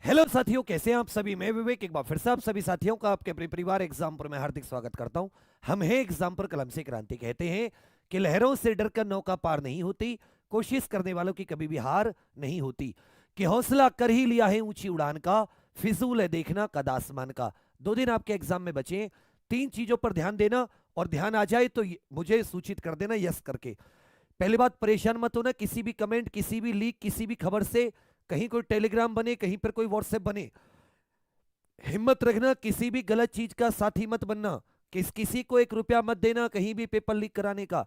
Hello साथियों, कैसे हैं आप सभी। मैं विवेक एक बार फिर से आप सभी साथियों का आपके अपने परिवार एग्जाम पर मैं हार्दिक स्वागत करता हूं। हम हैं एग्जाम पर कलम से क्रांति। कहते हैं कि लहरों से डरकर नौका पार नहीं होती, कोशिश करने वालों की कभी भी हार नहीं होती, कि हौसला कर ही लिया है ऊंची उड़ान का, फिजूल है देखना कद आसमान का। 2 दिन आपके एग्जाम में बचे हैं। 3 चीजों पर ध्यान देना, और ध्यान आ जाए तो मुझे सूचित कर देना यस करके। पहली बात, परेशान मत होना किसी भी कमेंट, किसी भी लीक, किसी भी खबर से। कहीं कोई टेलीग्राम बने, कहीं पर कोई व्हाट्सएप बने, हिम्मत रखना, किसी भी गलत चीज का साथी मत बनना। किसी को 1 रुपया मत देना कहीं भी पेपर लीक कराने का।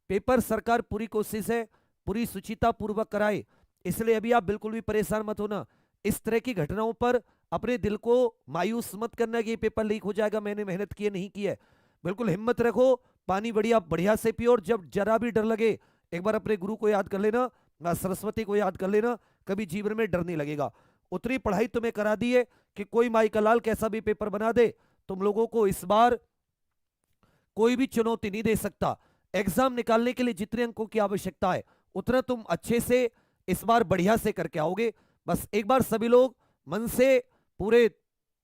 पेपर सरकार पूरी कोशिश है पूरी सुचिता पूर्वक कराए, इसलिए अभी आप बिल्कुल भी परेशान मत होना। इस तरह की घटनाओं पर अपने दिल को मायूस मत करना कि ये पेपर लीक हो जाएगा, मैंने मेहनत की है नहीं की है। बिल्कुल हिम्मत रखो, पानी बढ़िया बढ़िया से पियो, और जब जरा भी डर लगे एक बार अपने गुरु को याद कर लेना, मां सरस्वती को याद कर लेना, कभी जीवन में डर नहीं लगेगा। उतनी पढ़ाई तुम्हें करा दी है कि कोई माई का लाल कैसा भी पेपर बना दे, तुम लोगों को इस बार कोई भी चुनौती नहीं दे सकता। एग्जाम निकालने के लिए जितने अंकों की आवश्यकता है उतना तुम अच्छे से इस बार बढ़िया से करके आओगे। बस एक बार सभी लोग मन से पूरे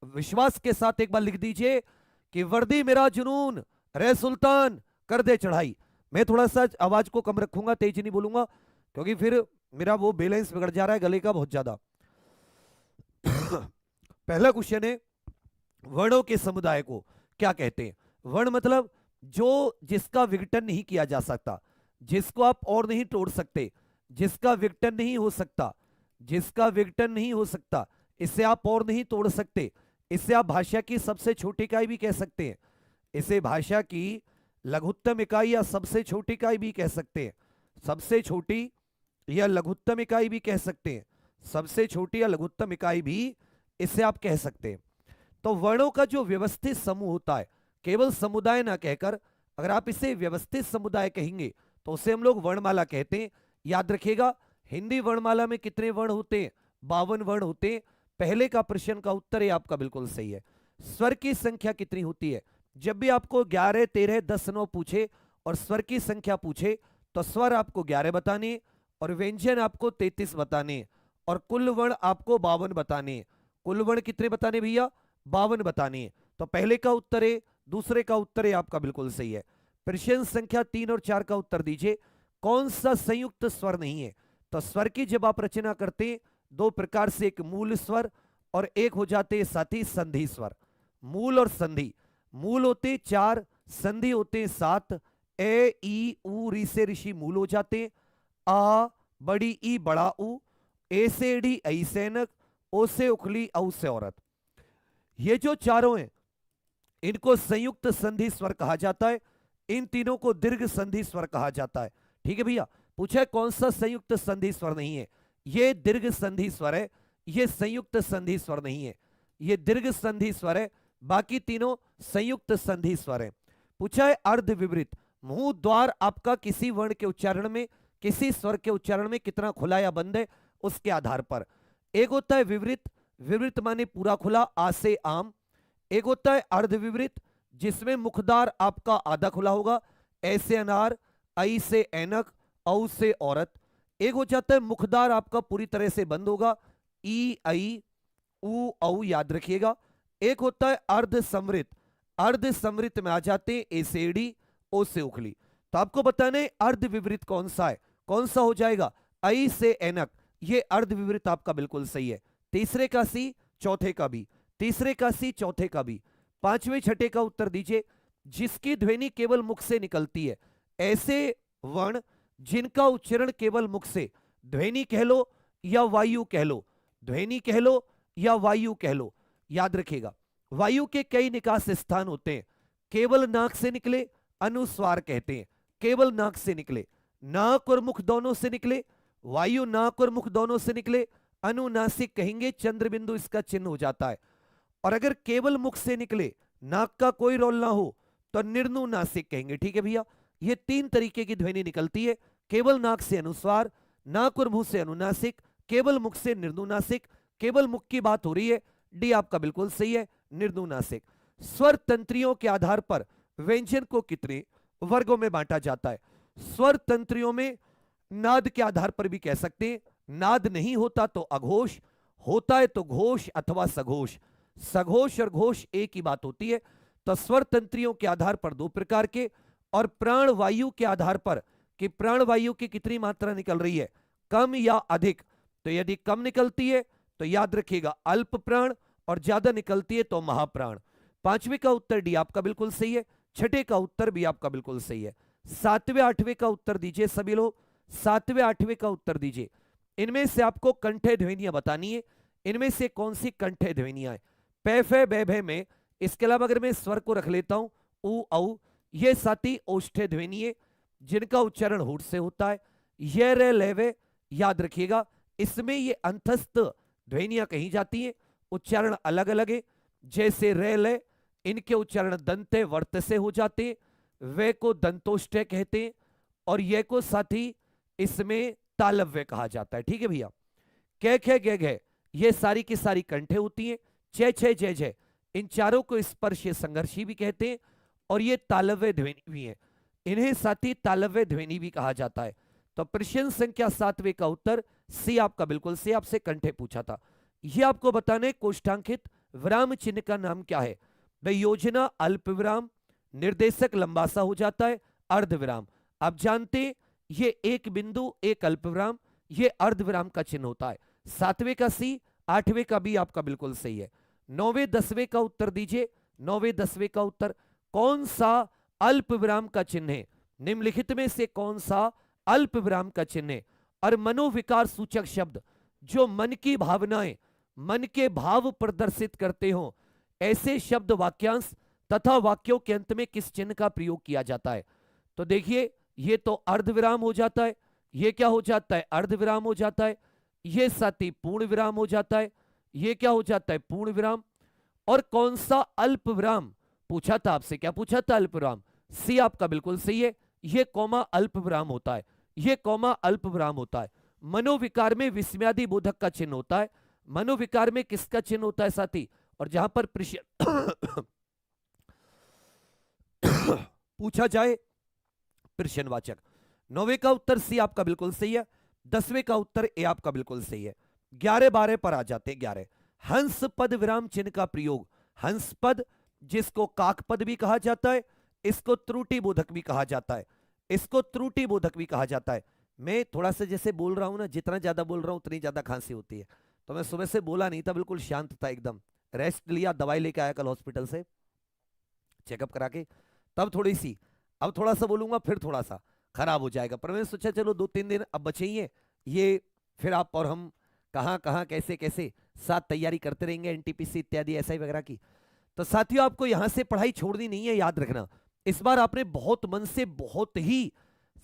विश्वास के साथ एक बार लिख दीजिए कि वर्दी मेरा जुनून, रे सुल्तान कर दे चढ़ाई। मैं थोड़ा सा आवाज को कम रखूंगा, तेज नहीं बोलूंगा, क्योंकि फिर मेरा वो बैलेंस बिगड़ जा रहा है गले का बहुत ज्यादा। पहला क्वेश्चन है, वर्णों के समुदाय को क्या कहते हैं। वर्ण मतलब जो जिसका विघटन नहीं किया जा सकता, जिसको आप और नहीं तोड़ सकते, जिसका विघटन नहीं हो सकता, जिसका विघटन नहीं हो सकता, इसे आप और नहीं तोड़ सकते। इसे आप भाषा की सबसे छोटी इकाई भी कह सकते हैं। इसे भाषा की लघुत्तम इकाई या सबसे छोटी इकाई भी कह सकते हैं। सबसे छोटी या लघुत्तम इकाई भी कह सकते हैं। सबसे छोटी या लघुत्तम इकाई भी इसे आप कह सकते हैं। तो वर्णों का जो व्यवस्थित समूह होता है, केवल समुदाय ना कहकर अगर आप इसे व्यवस्थित समुदाय कहेंगे तो उसे हम लोग वर्णमाला कहते हैं। याद रखिएगा, हिंदी वर्णमाला में कितने वर्ण होते हैं? 52 वर्ण होते हैं। पहले का प्रश्न का उत्तर है आपका बिल्कुल सही है। स्वर की संख्या कितनी होती है? जब भी आपको 11, 13, 10, 9 पूछे और स्वर की संख्या पूछे तो स्वर आपको 11 बताने और व्यंजन आपको 33 बताने और कुल वर्ण आपको 52 बताने। कुल वर्ण कितने बताने भैया? 52 बतानी है। तो पहले का उत्तर है, दूसरे का उत्तर है आपका बिल्कुल सही है। प्रश्न संख्या 3 और 4 का उत्तर दीजिए। कौन सा संयुक्त स्वर नहीं है? तो स्वर की जब आप रचना करते हैं 2 प्रकार से, एक मूल स्वर और एक हो जाते हैं साथी संधि स्वर। मूल और संधि, मूल होते 4, संधि होते 7। ए ई उ री से ऋषि मूल हो जाते हैं। आ बड़ी ई बड़ा उ, ए से डी ऐ से ऐनक, ओ से उखली औ से औरत। ये जो चारों हैं इनको संयुक्त संधि स्वर कहा जाता है। इन तीनों को दीर्घ संधि स्वर कहा जाता है। ठीक है भैया, पूछा है कौन सा संयुक्त संधि स्वर नहीं है? ये दीर्घ संधि स्वर है, ये संयुक्त संधि स्वर नहीं है। ये दीर्घ संधि स्वर है, बाकी तीनों संयुक्त संधि स्वर है। पूछा है अर्ध विवृत, मुंह द्वार आपका किसी वर्ण के उच्चारण में, किसी स्वर के उच्चारण में कितना खुला या बंद है उसके आधार पर। एक होता है विवृत, विवृत माने पूरा खुला, आ से आम। एक होता है अर्धविवृत, जिसमें मुखद्वार आपका आधा खुला होगा, ऐसे अनार, आई से ऐनक, औ से औरत। एक हो जाता है मुखद्वार आपका पूरी तरह से बंद होगा, ई आई उ औ, याद रखिएगा। एक होता है अर्ध समृत, अर्ध समृत में आ जाते हैं ए से एडी, ओ से उखली। तो आपको बताना है अर्ध विवृत कौन सा है। कौन सा हो जाएगा? आई से ऐनक, ये अर्ध विवृत आपका बिल्कुल सही है। तीसरे का सी, चौथे का भी, तीसरे का सी, चौथे का भी। पांचवें छठे का उत्तर दीजिए। जिसकी ध्वनि केवल मुख से निकलती है, ऐसे वर्ण जिनका उच्चारण केवल मुख से, ध्वनि कह लो या वायु कह लो, ध्वनि कह लो या वायु कह लो, याद रखिएगा। वायु के कई निकास स्थान होते हैं। केवल नाक से निकले अनुस्वार कहते हैं, केवल नाक से निकले। नाक और मुख दोनों से निकले, वायु नाक और मुख दोनों से निकले, अनुनासिक कहेंगे, चंद्र बिंदु इसका चिन्ह हो जाता है। और अगर केवल मुख से निकले, नाक का कोई रोल ना हो, तो निर्नुनासिक कहेंगे। ठीक है भैया, ये 3 तरीके की ध्वनि निकलती है। केवल नाक से अनुस्वार, नाक और मुंह से अनुनासिक, केवल मुख से निर्नुनासिक। केवल मुख की बात हो रही है, डी आपका बिल्कुल सही है, निर्नुनासिक। स्वर तंत्रियों के आधार पर व्यंजन को कितने वर्गों में बांटा जाता है? स्वर तंत्रियों में नाद के आधार पर भी कह सकते हैं। नाद नहीं होता तो अघोष, होता है तो घोष अथवा सघोष। सघोष और घोष एक ही बात होती है। तो स्वर तंत्रियों के आधार पर दो प्रकार के, और प्राण वायु के आधार पर कि प्राण वायु की कितनी मात्रा निकल रही है, कम या अधिक। तो यदि कम निकलती है तो याद रखिएगा अल्प प्राण, और ज्यादा निकलती है तो महाप्राण। पांचवें का उत्तर डी आपका बिल्कुल सही है। छठे का उत्तर भी आपका बिल्कुल सही है। सातवें आठवें का उत्तर दीजिए सभी लोग, सातवें आठवें का उत्तर दीजिए। इनमें से आपको कंठे ध्वनियां बतानी है, इनमें से कौन सी कंठे ध्वनियां है। पै फे बै भे में, इसके अलावा अगर मैं स्वर को रख लेता हूं ऊ औ, ये साथी ओष्ठे ध्वनि है जिनका उच्चारण होठ से होता है। ये रे लेवे, याद रखिएगा इसमें ये अंतस्थ ध्वनियां कही जाती हैं, उच्चारण अलग अलग है। जैसे रे ले, इनके उच्चारण दंते वर्त से हो जाते हैं, वे को दंतोष्ठे कहते हैं, और ये को साथी इसमें तालव्य कहा जाता है। ठीक है भैया। कै खे गे घे, ये सारी की सारी कंठे होती हैं। चे छे जय जय, इन चारों को स्पर्श संघर्षी भी कहते हैं, और ये तालव्य ध्वनि भी है, इन्हें साथी तालव्य ध्वनि भी कहा जाता है। तो प्रश्न संख्या 7वें का उत्तर सी आपका बिल्कुल सी। आपसे कंठे पूछा था, ये आपको बताने कोष्ठांकित विराम चिन्ह का नाम क्या है। भाई योजना अल्प विराम, निर्देशक लंबा सा हो जाता है अर्ध विराम। आप जानते ये एक बिंदु एक अल्प विराम, ये अर्ध विराम का चिन्ह होता है। 7वें का सी, 8वें का भी आपका बिल्कुल सही है। 9वें 10वें का उत्तर दीजिए। 9वें 10वें का उत्तर कौन सा अल्प विराम का चिन्ह है, निम्नलिखित में से कौन सा अल्प विराम का चिन्ह है। और मनोविकार सूचक शब्द जो मन की भावनाएं, मन के भाव प्रदर्शित करते हो, ऐसे शब्द वाक्यांश तथा वाक्यों के अंत में किस चिन्ह का प्रयोग किया जाता है। तो देखिए ये तो अर्ध विराम हो जाता है, ये क्या हो जाता है अर्ध विराम हो जाता है, ये साथी पूर्ण विराम हो जाता है, ये क्या हो जाता है पूर्ण विराम। और कौन सा अल्प विराम पूछा था आपसे, क्या पूछा था अल्प विराम, सी आपका बिल्कुल सही है। ये कौमा अल्प विराम होता है, ये कौमा अल्प विराम होता है। मनोविकार में विस्मयादि बोधक का चिन्ह होता है। मनोविकार में किसका चिन्ह होता है साथी, और जहां पर प्रश्न पूछा जाए प्रश्नवाचक। 9वें का उत्तर सी आपका बिल्कुल सही है। 10वें का उत्तर ए आपका बिल्कुल सही है। 11 12 पर आ जाते हैं। 11 हंस पद विराम चिन्ह का प्रयोग। हंस पद जिसको काक पद भी कहा जाता है, इसको त्रुटि बोधक भी कहा जाता है, इसको त्रुटि बोधक भी कहा जाता है। मैं थोड़ा सा जैसे बोल रहा हूं ना, जितना ज्यादा बोल रहा हूं उतनी ज्यादा खांसी होती है। तो मैं सुबह से बोला नहीं था, बिल्कुल शांत था, एकदम रेस्ट लिया, दवाई लेके आया कल हॉस्पिटल से चेकअप करा के, तब थोड़ी सी, अब थोड़ा सा बोलूंगा फिर थोड़ा सा खराब हो जाएगा। पर मैंने सोचा चलो 2-3 दिन अब बचे ही हैं, ये फिर आप और हम कहाँ कहाँ कैसे कैसे साथ तैयारी करते रहेंगे एनटीपीसी इत्यादि ऐसा ही वगैरह की। तो साथियों आपको यहां से पढ़ाई छोड़नी नहीं है, याद रखना। इस बार आपने बहुत मन से, बहुत ही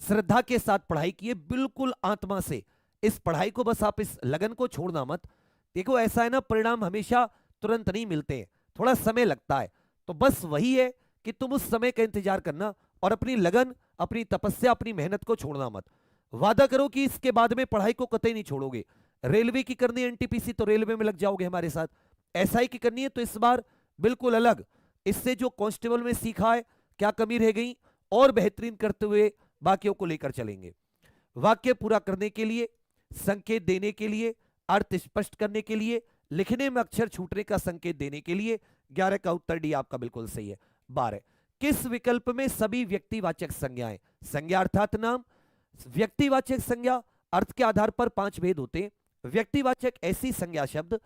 श्रद्धा के साथ पढ़ाई की है, बिल्कुल आत्मा से इस पढ़ाई को, बस आप इस लगन को छोड़ना मत। देखो ऐसा है ना, परिणाम हमेशा तुरंत नहीं मिलते हैं, थोड़ा समय लगता है। तो बस वही है कि तुम उस समय का इंतजार करना, और अपनी लगन, अपनी तपस्या, अपनी मेहनत को छोड़ना मत। वादा करो कि इसके बाद में पढ़ाई को कतई नहीं छोड़ोगे। रेलवे की करनी है एनटीपीसी तो रेलवे में लग जाओगे हमारे साथ, एसआई की करनी है तो इस बार बिल्कुल अलग, इससे जो कांस्टेबल में सीखा है क्या कमी रह गई, और बेहतरीन करते हुए बाकियों को लेकर चलेंगे। वाक्य पूरा करने के लिए, संकेत देने के लिए, अर्थ स्पष्ट करने के लिए, लिखने में अक्षर छूटने का संकेत देने के लिए 11 का उत्तर डी आपका बिल्कुल सही है। 12 किस विकल्प में सभी व्यक्तिवाचक संज्ञाएं, संज्ञा अर्थात नाम, व्यक्तिवाचक संज्ञा अर्थ के आधार पर 5 भेद होते हैं। व्यक्तिवाचक ऐसी संज्ञा शब्द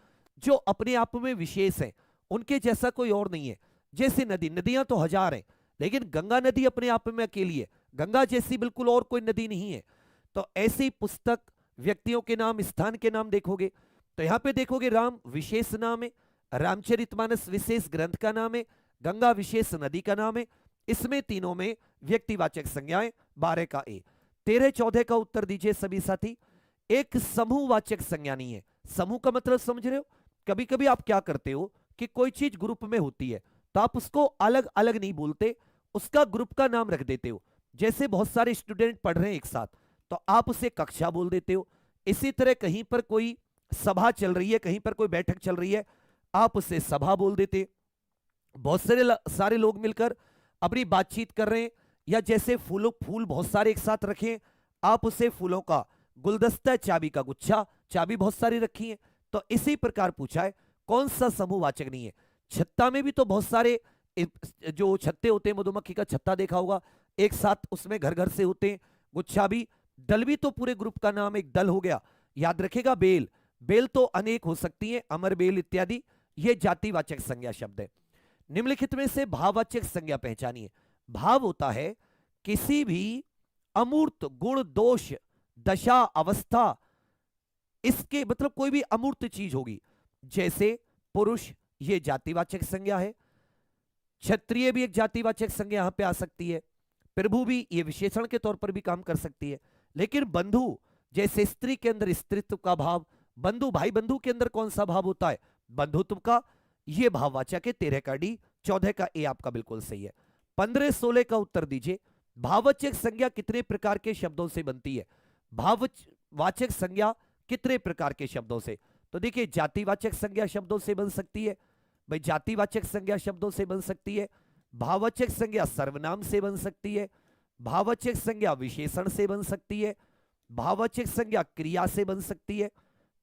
जो अपने आप में विशेष है, उनके जैसा कोई और नहीं है। जैसे नदी, नदियां तो हजार हैं लेकिन गंगा नदी अपने आप में अकेली है, गंगा जैसी बिल्कुल और कोई नदी नहीं है। तो ऐसी पुस्तक, व्यक्तियों के नाम, स्थान के नाम देखोगे तो यहां पे देखोगे राम विशेष नाम है, रामचरितमानस विशेष ग्रंथ का नाम है, गंगा विशेष नदी का नाम है। इसमें तीनों में व्यक्तिवाचक संज्ञाएं। 12 का ए। 13 14 का उत्तर दीजिए सभी साथी। एक समूहवाचक संज्ञा नहीं है। समूह का मतलब समझ रहे हो, कभी कभी आप क्या करते हो कि कोई चीज ग्रुप में होती है तो आप उसको अलग अलग नहीं बोलते, उसका ग्रुप का नाम रख देते हो। जैसे बहुत सारे स्टूडेंट पढ़ रहे हैं एक साथ तो आप उसे कक्षा बोल देते हो। इसी तरह कहीं पर कोई सभा चल रही है, कहीं पर कोई बैठक चल रही है, आप उसे सभा बोल देते। बहुत सारे लोग मिलकर अपनी बातचीत कर रहे हैं, या जैसे फूल बहुत सारे एक साथ रखें, आप उसे फूलों का गुलदस्ता, चाबी का गुच्छा, चाबी बहुत सारी रखी है तो इसी प्रकार पूछा है कौन सा समूहवाचक नहीं है। छत्ता में भी तो बहुत सारे जो छत्ते होते हैं, मधुमक्खी का छत्ता देखा होगा, एक साथ उसमें घर घर से होते हैं। गुच्छा भी, दल भी तो पूरे ग्रुप का नाम एक दल हो गया। याद रखेगा बेल, बेल तो अनेक हो सकती है, अमर बेल इत्यादि, ये जातिवाचक संज्ञा शब्द है। निम्नलिखित में से भाववाचक संज्ञा पहचानिए। भाव होता है किसी भी अमूर्त गुण, दोष, दशा, अवस्था, इसके मतलब कोई भी अमूर्त चीज होगी। जैसे पुरुष, ये जातिवाचक संज्ञा है। क्षत्रिय भी एक जातिवाचक संज्ञा यहां पे आ सकती है। प्रभु भी ये विशेषण के तौर पर भी काम कर सकती है। लेकिन बंधु, जैसे स्त्री के अंदर स्त्रीत्व का भाव, बंधु भाई बंधु के अंदर कौन सा भाव होता है, बंधुत्व का, ये भाववाचक है। 13 का डी, 14 का ए आपका बिल्कुल सही है। 15 16 का उत्तर दीजिए। भाववाचक संज्ञा कितने प्रकार के शब्दों से बनती है? भाववाचक संज्ञा कितने प्रकार के शब्दों से? तो देखिए, जातिवाचक संज्ञा शब्दों से बन सकती है भाई, जातिवाचक संज्ञा शब्दों से बन सकती है। भाववाचक संज्ञा सर्वनाम से बन सकती है। भाववाचक संज्ञा विशेषण से बन सकती है। भाववाचक संज्ञा क्रिया से बन सकती है।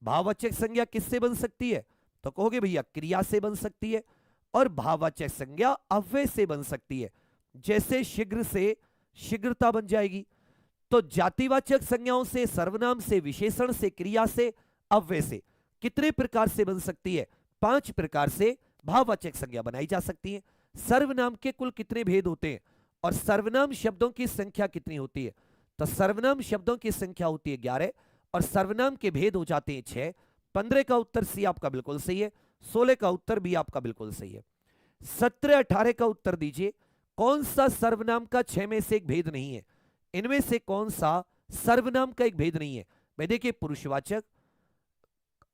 भाववाचक संज्ञा किससे बन सकती है? तो कहोगे भैया क्रिया से बन सकती है। और भाववाचक संज्ञा अव्यय से बन सकती है। जैसे शीघ्र से शीघ्रता बन जाएगी। तो जातिवाचक संज्ञाओं से, सर्वनाम से, विशेषण से, क्रिया से, अव्यय से कितने प्रकार से बन सकती है? 5 प्रकार से भाववाचक संज्ञा बनाई जा सकती है। सर्वनाम के कुल कितने भेद होते हैं और सर्वनाम शब्दों की संख्या कितनी होती है? तो सर्वनाम शब्दों की संख्या होती है 11 और सर्वनाम के भेद हो जाते हैं 6। 15 का उत्तर सी आपका बिल्कुल सही है। 16 का उत्तर बी आपका बिल्कुल सही है। 17 18 का उत्तर दीजिए। कौन सा सर्वनाम का 6 में से एक भेद नहीं है? इनमें से कौन सा सर्वनाम का एक भेद नहीं है? भाई देखिए, पुरुषवाचक,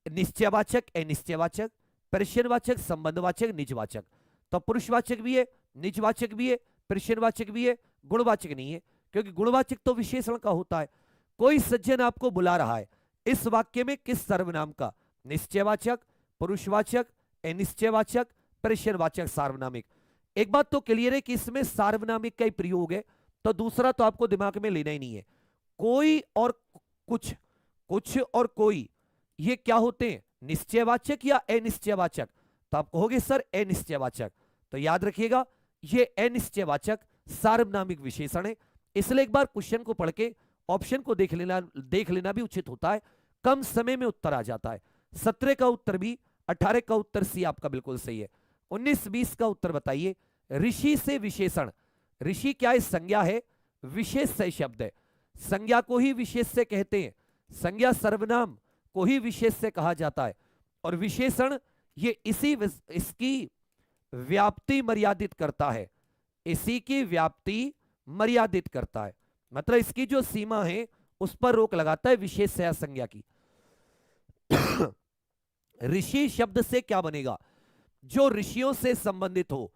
निश्चयवाचक, अनिश्चयवाचक, प्रश्नवाचक, संबंधवाचक, निजवाचक। तो पुरुषवाचक भी है, निजवाचक भी है, प्रश्नवाचक भी है, गुणवाचक नहीं है, क्योंकि गुणवाचक तो विशेषण का होता है। कोई सज्जन आपको बुला रहा है, इस वाक्य में किस सर्वनाम का? निश्चयवाचक, पुरुषवाचक, अनिश्चयवाचक, प्रश्नवाचक, सार्वनामिक। एक बात तो क्लियर है कि इसमें सार्वनामिक का ही प्रयोग है, तो दूसरा तो आपको दिमाग में लेना ही नहीं है। कोई और कुछ, कुछ और कोई, ये क्या होते हैं? निश्चयवाचक या अनिश्चयवाचक? तो आप कहोगे सर अनिश्चयवाचक। तो याद रखिएगा, ये अनिश्चयवाचक सार्वनामिक विशेषण है। इसलिए एक बार क्वेश्चन को पढ़ के ऑप्शन को देख लेना भी उचित होता है, कम समय में उत्तर आ जाता है। 17 का उत्तर बी, 18 का उत्तर सी आपका बिल्कुल सही है। 19 20 का उत्तर बताइए। ऋषि से विशेषण, ऋषि क्या है? संज्ञा है, विशेष से शब्द है। संज्ञा को ही विशेष से कहते हैं, संज्ञा सर्वनाम को ही विशेष से कहा जाता है। और विशेषण ये इसकी व्याप्ति मर्यादित करता है, इसी की व्याप्ति मर्यादित करता है, मतलब इसकी जो सीमा है उस पर रोक लगाता है विशेष या संज्ञा की। ऋषि शब्द से क्या बनेगा? जो ऋषियों से संबंधित हो,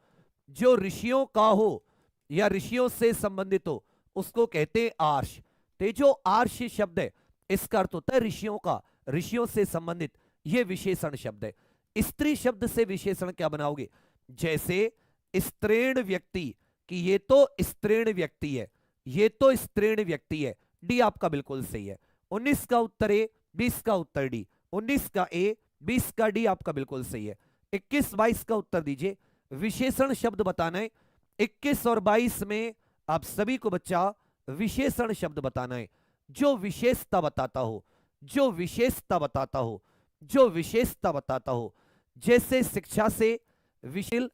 जो ऋषियों का हो या ऋषियों से संबंधित हो, उसको कहते हैं आर्ष। तो जो आर्ष शब्द है इसका अर्थ होता है ऋषियों का, ऋषियों से संबंधित, यह विशेषण शब्द है। स्त्री शब्द से विशेषण क्या बनाओगे? जैसे स्त्रीण व्यक्ति, कि ये तो स्त्रीण व्यक्ति है, ये तो स्त्रीण व्यक्ति है। डी आपका बिल्कुल सही है। 19 का उत्तर ए, 20 का उत्तर डी। 19 का ए, 20 का डी आपका बिल्कुल सही है। 21 22 का उत्तर दीजिए। विशेषण शब्द बताना है। 21 और 22 में आप सभी को बच्चा विशेषण शब्द बताना है, जो विशेषता बताता हो, जो विशेषता बताता हो, जो विशेषता बताता हो। जैसे शिक्षा से विशिल,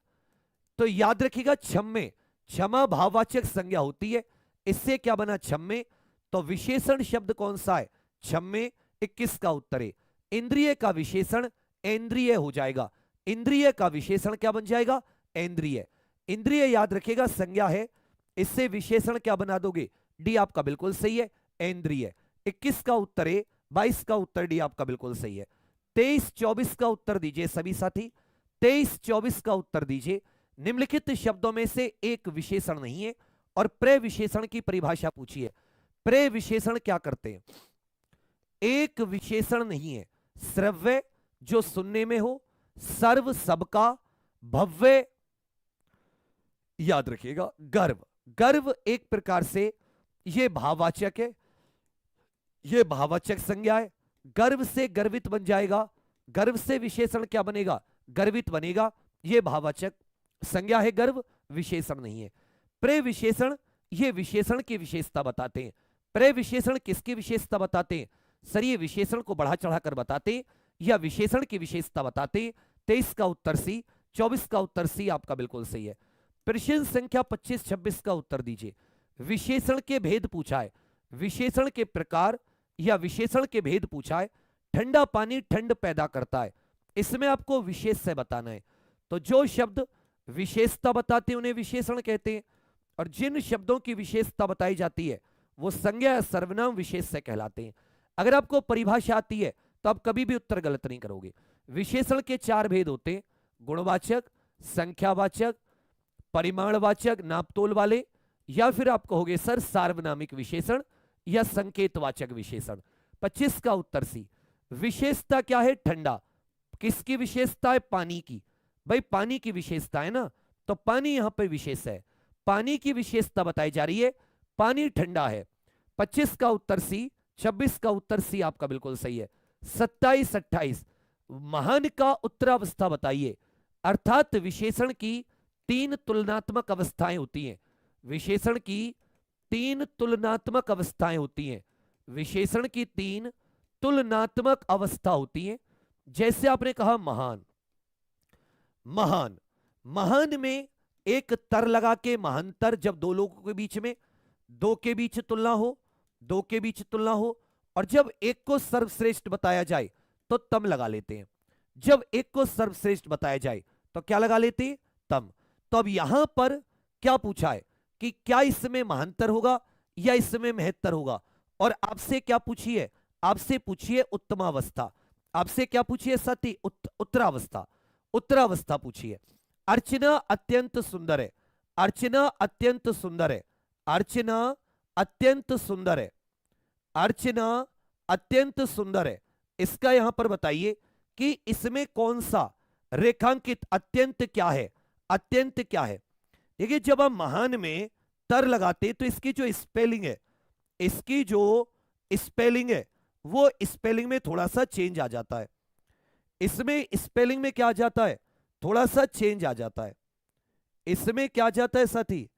तो याद रखिएगा क्षम्य, क्षमा भाववाचक संज्ञा होती है, इससे क्या बना? क्षम्य। तो विशेषण शब्द कौन सा है? क्षम्य। 21 का उत्तर है। इंद्रिय का विशेषण इंद्रिय हो जाएगा, इंद्रिय का विशेषण क्या बन जाएगा? इंद्रिय। इंद्रिय याद रखिएगा संज्ञा है, इससे विशेषण क्या बना दोगे? डी आपका बिल्कुल सही है, इंद्रिय। 21 का उत्तर है, 22 का उत्तर डी आपका बिल्कुल सही है। 23 24 का उत्तर दीजिए सभी साथी। 23 24 का उत्तर दीजिए। निम्नलिखित शब्दों में से एक विशेषण नहीं है और प्रविशेषण की परिभाषा पूछिए। प्रविशेषण क्या करते हैं? एक विशेषण नहीं है, श्रव्य जो सुनने में हो, सर्व सबका, भव्य, याद रखिएगा गर्व। गर्व एक प्रकार से यह भाववाचक है, यह भाववाचक संज्ञा है। गर्व से गर्वित बन जाएगा, गर्व से विशेषण क्या बनेगा? गर्वित बनेगा। ये भाववाचक संज्ञा है, गर्व विशेषण नहीं है। प्रविशेषण ये विशेषण की विशेषता बताते हैं। प्रविशेषण किसकी विशेषता बताते हैं? सर ये विशेषण को बढ़ा चढ़ाकर बताते हैं या विशेषण की विशेषता बताते हैं। 23 का उत्तर सी, 24 का उत्तर सी आपका बिल्कुल सही है। प्रश्न संख्या 25-26 का उत्तर दीजिए। विशेषण के भेद पूछा है, विशेषण के प्रकार या विशेषण के भेद पूछा है। ठंडा पानी ठंड पैदा करता है, इसमें आपको विशेष से बताना है। तो जो शब्द विशेषता बताते हैं उन्हें विशेषण कहते हैं, और जिन शब्दों की विशेषता बताई जाती है वो संज्ञा या सर्वनाम विशेष से कहलाते हैं। अगर आपको परिभाषा आती है तो आप कभी भी उत्तर गलत नहीं करोगे। विशेषण के 4 भेद होते हैं, गुणवाचक, संख्यावाचक, परिमाणवाचक नापतोल वाले, या फिर आप कहोगे सर सार्वनामिक विशेषण या संकेतवाचक विशेषण। 25 का उत्तर सी। विशेषता क्या है? ठंडा। किसकी विशेषता है? पानी की। भाई पानी की विशेषता है ना, तो पानी यहां पर विशेष है। पानी की विशेषता बताई जा रही है, पानी ठंडा है। 25 का उत्तर सी, 26 का उत्तर सी आपका बिल्कुल सही है। 27-28 महान का उत्तरावस्था बताइए। अर्थात विशेषण की 3 तुलनात्मक अवस्थाएं होती हैं। विशेषण की 3 तुलनात्मक अवस्थाएं होती हैं। विशेषण की 3 तुलनात्मक अवस्था होती हैं। जैसे आपने कहा महान, महान, महान में एक तर लगा के महानतर, जब दो लोगों के बीच में, दो के बीच तुलना हो, दो के बीच तुलना हो, और जब एक को सर्वश्रेष्ठ बताया जाए तो तम लगा लेते हैं। जब एक को सर्वश्रेष्ठ बताया जाए तो क्या लगा लेते हैं? तम। तो अब यहां पर क्या पूछा है कि क्या इसमें महानतर होगा या इसमें महत्तर होगा, और आपसे क्या पूछिए? आपसे पूछिए उत्तमावस्था। आपसे क्या पूछिए सती? उत्तरावस्था। उत्तरावस्था पूछिए। अर्चना अत्यंत सुंदर है, अर्चना अत्यंत सुंदर है, अर्चना अत्यंत सुंदर है, अर्चना अत्यंत सुंदर है। इसका यहां पर बताइए कि इसमें कौन सा रेखांकित अत्यंत क्या है? अत्यंत क्या है? देखिए जब हम महान में तर लगाते तो इसकी जो स्पेलिंग है, इसकी जो स्पेलिंग है वो स्पेलिंग में थोड़ा सा चेंज आ जाता है। इसमें स्पेलिंग में क्या आ जाता है? थोड़ा सा चेंज आ जाता है। इसमें क्या आ जाता है साथी?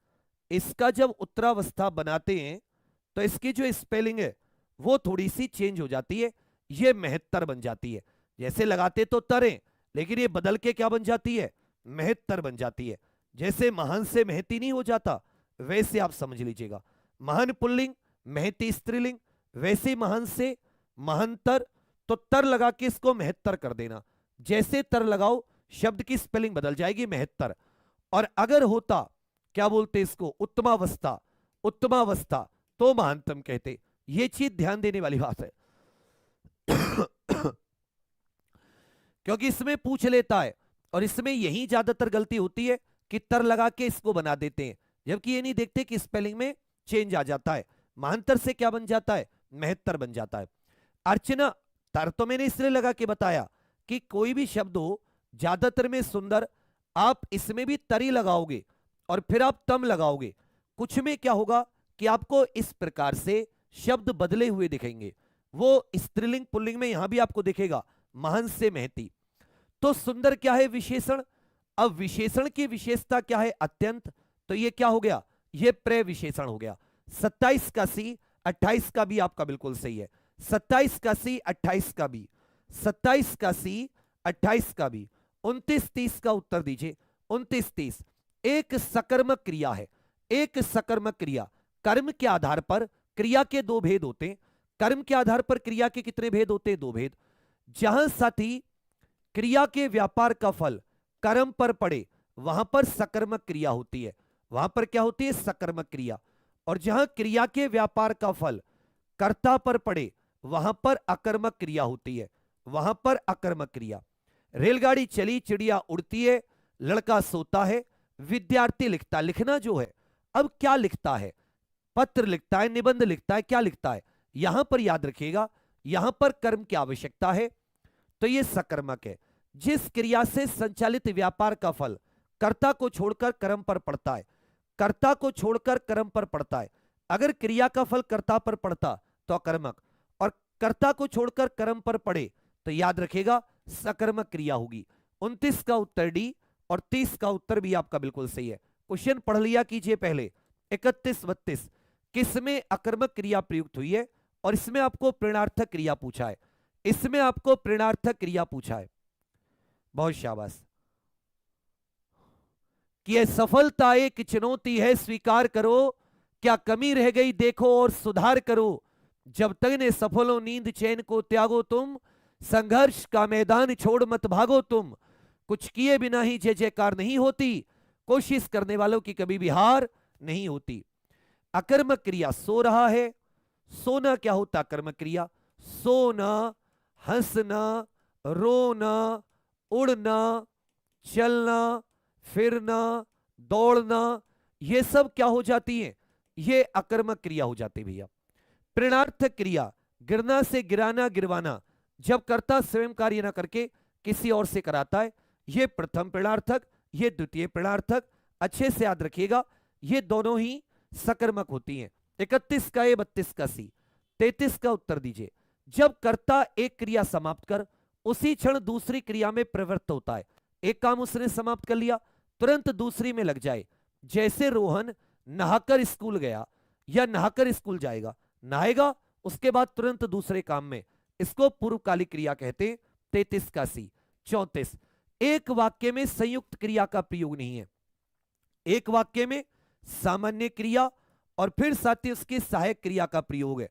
इसका जब उत्तरावस्था बनाते हैं तो इसकी जो स्पेलिंग है वो थोड़ी सी चेंज हो जाती है, ये महत्तर बन जाती है। जैसे लगाते तो तरें, लेकिन ये बदल के क्या बन जाती है? महत्तर बन जाती है। जैसे महान से महती नहीं हो जाता, वैसे आप समझ लीजिएगा। महान पुल्लिंग, महती स्त्रीलिंग, वैसे महान से महानतर, तो तर लगा के इसको महत्तर कर देना। जैसे तर लगाओ शब्द की स्पेलिंग बदल जाएगी, महत्तर। और अगर होता, क्या बोलते इसको? उत्तमावस्था, उत्तमावस्था, तो महानतम कहते। ये चीज ध्यान देने वाली बात है क्योंकि इसमें पूछ लेता है, और इसमें यही ज्यादातर गलती होती है कि तर लगा के इसको बना देते हैं, जबकि ये नहीं देखते कि स्पेलिंग में चेंज आ जाता है। महानतर से क्या बन जाता है? महत्तर बन जाता है। अर्चना, तर तो मैंने इसलिए लगा के बताया कि कोई भी शब्द हो, ज्यादातर में सुंदर, आप इसमें भी तरी लगाओगे और फिर आप तम लगाओगे। कुछ में क्या होगा कि आपको इस प्रकार से शब्द बदले हुए दिखेंगे। वो स्त्रीलिंग पुल्लिंग में यहां भी आपको दिखेगा, महान से महती। तो सुंदर क्या है? विशेषण। अब विशेषण की विशेषता क्या है? अत्यंत। तो ये क्या हो गया? ये प्रविशेषण हो गया। 27 का सी, 28 का भी आपका बिल्कुल सही है। 27 का सी, 28 का भी, 27 का सी, 28 का भी। 29-30 का उत्तर दीजिए। 29-30 एक सकर्मक क्रिया है। एक सकर्मक क्रिया, कर्म के आधार पर क्रिया के 2 भेद होते हैं। कर्म के आधार पर क्रिया के कितने भेद होते हैं? 2 भेद। जहां साथी क्रिया के व्यापार का फल कर्म पर पड़े वहां पर सकर्मक क्रिया होती है। वहां पर क्या होती है? सकर्मक क्रिया। और जहां क्रिया के व्यापार का फल कर्ता पर पड़े वहां पर अकर्मक क्रिया होती है। वहां पर अकर्मक क्रिया। रेलगाड़ी चली, चिड़िया उड़ती है, लड़का सोता है, विद्यार्थी लिखता। लिखना जो है, अब क्या लिखता है? पत्र लिखता है, निबंध लिखता है, क्या लिखता है? यहां पर याद रखिएगा, यहां पर कर्म की आवश्यकता है, तो यह सकर्मक है। जिस क्रिया से संचालित व्यापार का फल कर्ता को छोड़कर कर्म पर पड़ता है, कर्ता को छोड़कर कर्म पर पड़ता है। अगर क्रिया का फल कर्ता पर पड़ता तो अकर्मक, और कर्ता को छोड़कर कर्म पर पड़े तो याद रखेगा सकर्मक क्रिया होगी। 29 का उत्तर डी और 30 का उत्तर भी आपका बिल्कुल सही है। क्वेश्चन पढ़ लिया कीजिए पहले। 31 32 किसमें अकर्मक क्रिया प्रयुक्त हुई है, और इसमें आपको प्रेरणार्थक क्रिया पूछा है। इसमें आपको प्रेरणार्थक क्रिया पूछा है। बहुत शाबाश। कि यह सफलता एक चुनौती है, स्वीकार करो, क्या कमी रह गई देखो और सुधार करो, जब तक ने सफलो नींद चैन को त्यागो तुम, संघर्ष का मैदान छोड़ मत भागो तुम, कुछ किए बिना ही जय जयकार नहीं होती, कोशिश करने वालों की कभी भी हार नहीं होती। अकर्मक क्रिया सो रहा है। सोना क्या होता कर्मक क्रिया? सोना, हंसना, रोना, उड़ना, चलना, फिरना, दौड़ना, ये सब क्या हो जाती है? ये अकर्मक क्रिया हो जाती है भैया। प्रेरणार्थक क्रिया गिरना से गिराना, गिरवाना, जब कर्ता स्वयं कार्य ना करके किसी और से कराता है, ये प्रथम प्रेरणार्थक, ये द्वितीय प्रेरणार्थक। अच्छे से याद रखिएगा, ये दोनों ही सकर्मक होती हैं। 31 का ए, 32 का सी। 33 का उत्तर दीजिए। जब कर्ता एक क्रिया समाप्त कर उसी क्षण दूसरी क्रिया में प्रवृत्त होता है, एक काम उसने समाप्त कर लिया, तुरंत दूसरी में लग जाए। जैसे रोहन नहाकर स्कूल गया या नहाकर स्कूल जाएगा, नहाएगा उसके बाद तुरंत दूसरे काम में, इसको पूर्वकालिक क्रिया कहते हैं। 33 का सी। 34 एक वाक्य में संयुक्त क्रिया का प्रयोग नहीं है। एक वाक्य में सामान्य क्रिया और फिर साथ ही उसकी सहायक क्रिया का प्रयोग है।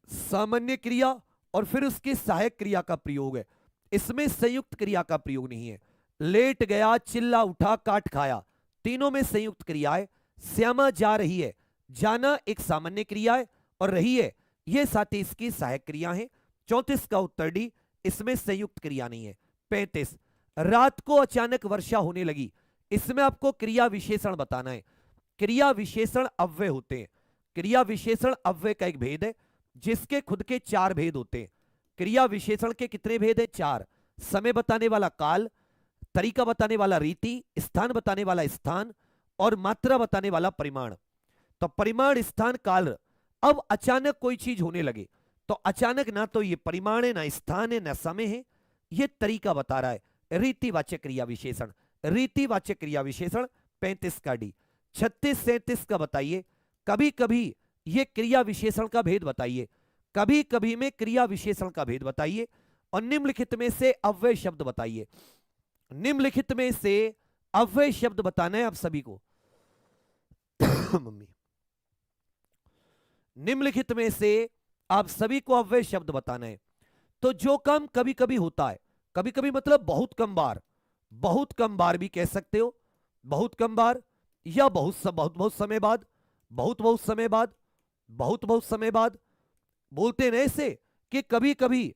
सामान्य क्रिया और फिर उसकी सहायक क्रिया का प्रयोग है, इसमें संयुक्त क्रिया का प्रयोग नहीं है। लेट गया, चिल्ला उठा, काट खाया, तीनों में संयुक्त क्रिया है। श्यामा जा रही है, जाना एक सामान्य क्रिया है और रही है ये साथ ही इसकी सहायक क्रिया है। 34 का उत्तर डी, इसमें संयुक्त क्रिया नहीं है। 35 रात को अचानक वर्षा होने लगी, इसमें आपको क्रिया विशेषण बताना है। क्रिया विशेषण अव्यय होते हैं। क्रिया विशेषण अव्यय का एक भेद है जिसके खुद के 4 भेद होते हैं। क्रिया विशेषण के कितने भेद हैं? 4। समय बताने वाला काल, तरीका बताने वाला रीति, स्थान बताने वाला स्थान और मात्रा बताने वाला परिमाण। तो परिमाण, स्थान, काल। अब अचानक कोई चीज होने लगे तो अचानक ना तो ये परिमाण है, ना स्थान है, ना समय है, ये तरीका बता रहा है। रीतिवाचक क्रिया विशेषण, रीतिवाचक क्रिया विशेषण। 35 का डी। 36 37 का बताइए। कभी कभी ये क्रिया विशेषण का भेद बताइए, कभी कभी में क्रिया विशेषण का भेद बताइए, और निम्नलिखित में से अव्यय शब्द बताइए। निम्नलिखित में से अव्यय शब्द बताना है आप सभी को। मम्मी, निम्नलिखित में से आप सभी को अव्यय शब्द बताना है। तो जो काम कभी कभी होता है, कभी कभी मतलब बहुत कम बार, बहुत कम बार भी कह सकते हो, बहुत कम बार, या बहुत बहुत समय बाद, बहुत बहुत समय बाद, बहुत बहुत समय बाद। बोलते हैं ऐसे कि कभी कभी,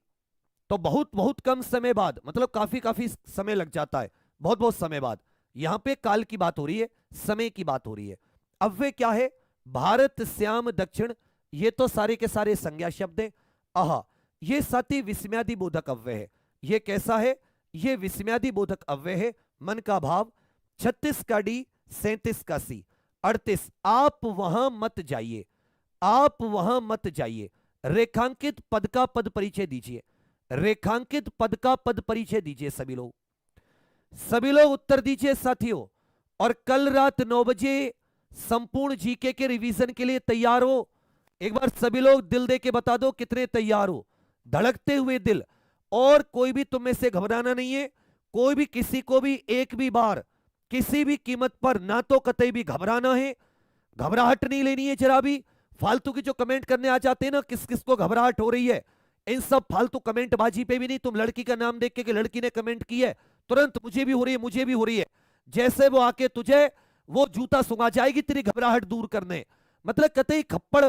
तो बहुत बहुत कम समय बाद मतलब काफी काफी समय लग जाता है, बहुत बहुत समय बाद। यहां पे काल की बात हो रही है, समय की बात हो रही है। अव्यय क्या है? भारत, श्याम, दक्षिण, ये तो सारे के सारे संज्ञा शब्द हैं। आहा, ये साथी विस्मयादि बोधक अव्यय है। ये कैसा है? ये विस्मयादि बोधक अव्यय है, मन का भाव। 36 का डी, 37 का सी। 38 आप वहां मत जाइए, आप वहां मत जाइए। रेखांकित पद का पद परिचय दीजिए, रेखांकित पद का पद परिचय दीजिए सभी लोग, सभी लोग उत्तर दीजिए साथियों। और कल रात 9 बजे संपूर्ण जीके के रिवीजन के लिए तैयार हो। एक बार सभी लोग दिल दे के बता दो कितने तैयार हो, धड़कते हुए दिल। और कोई भी तुम में से घबराना नहीं है, कोई भी किसी को भी एक भी बार किसी भी कीमत पर ना तो कतई भी घबराना है, घबराहट नहीं लेनी है जरा भी। फालतू की जो कमेंट करने आ जाते हैं ना, किस किस को घबराहट हो रही है, इन सब फालतू कमेंट बाजी पे भी नहीं। तुम लड़की का नाम देख के कि लड़की ने कमेंट की है, तुरंत मुझे भी हो रही है, मुझे भी हो रही है। जैसे वो आके तुझे वो जूता सुंघा जाएगी तेरी घबराहट दूर करने। मतलब कतई खप्पड़,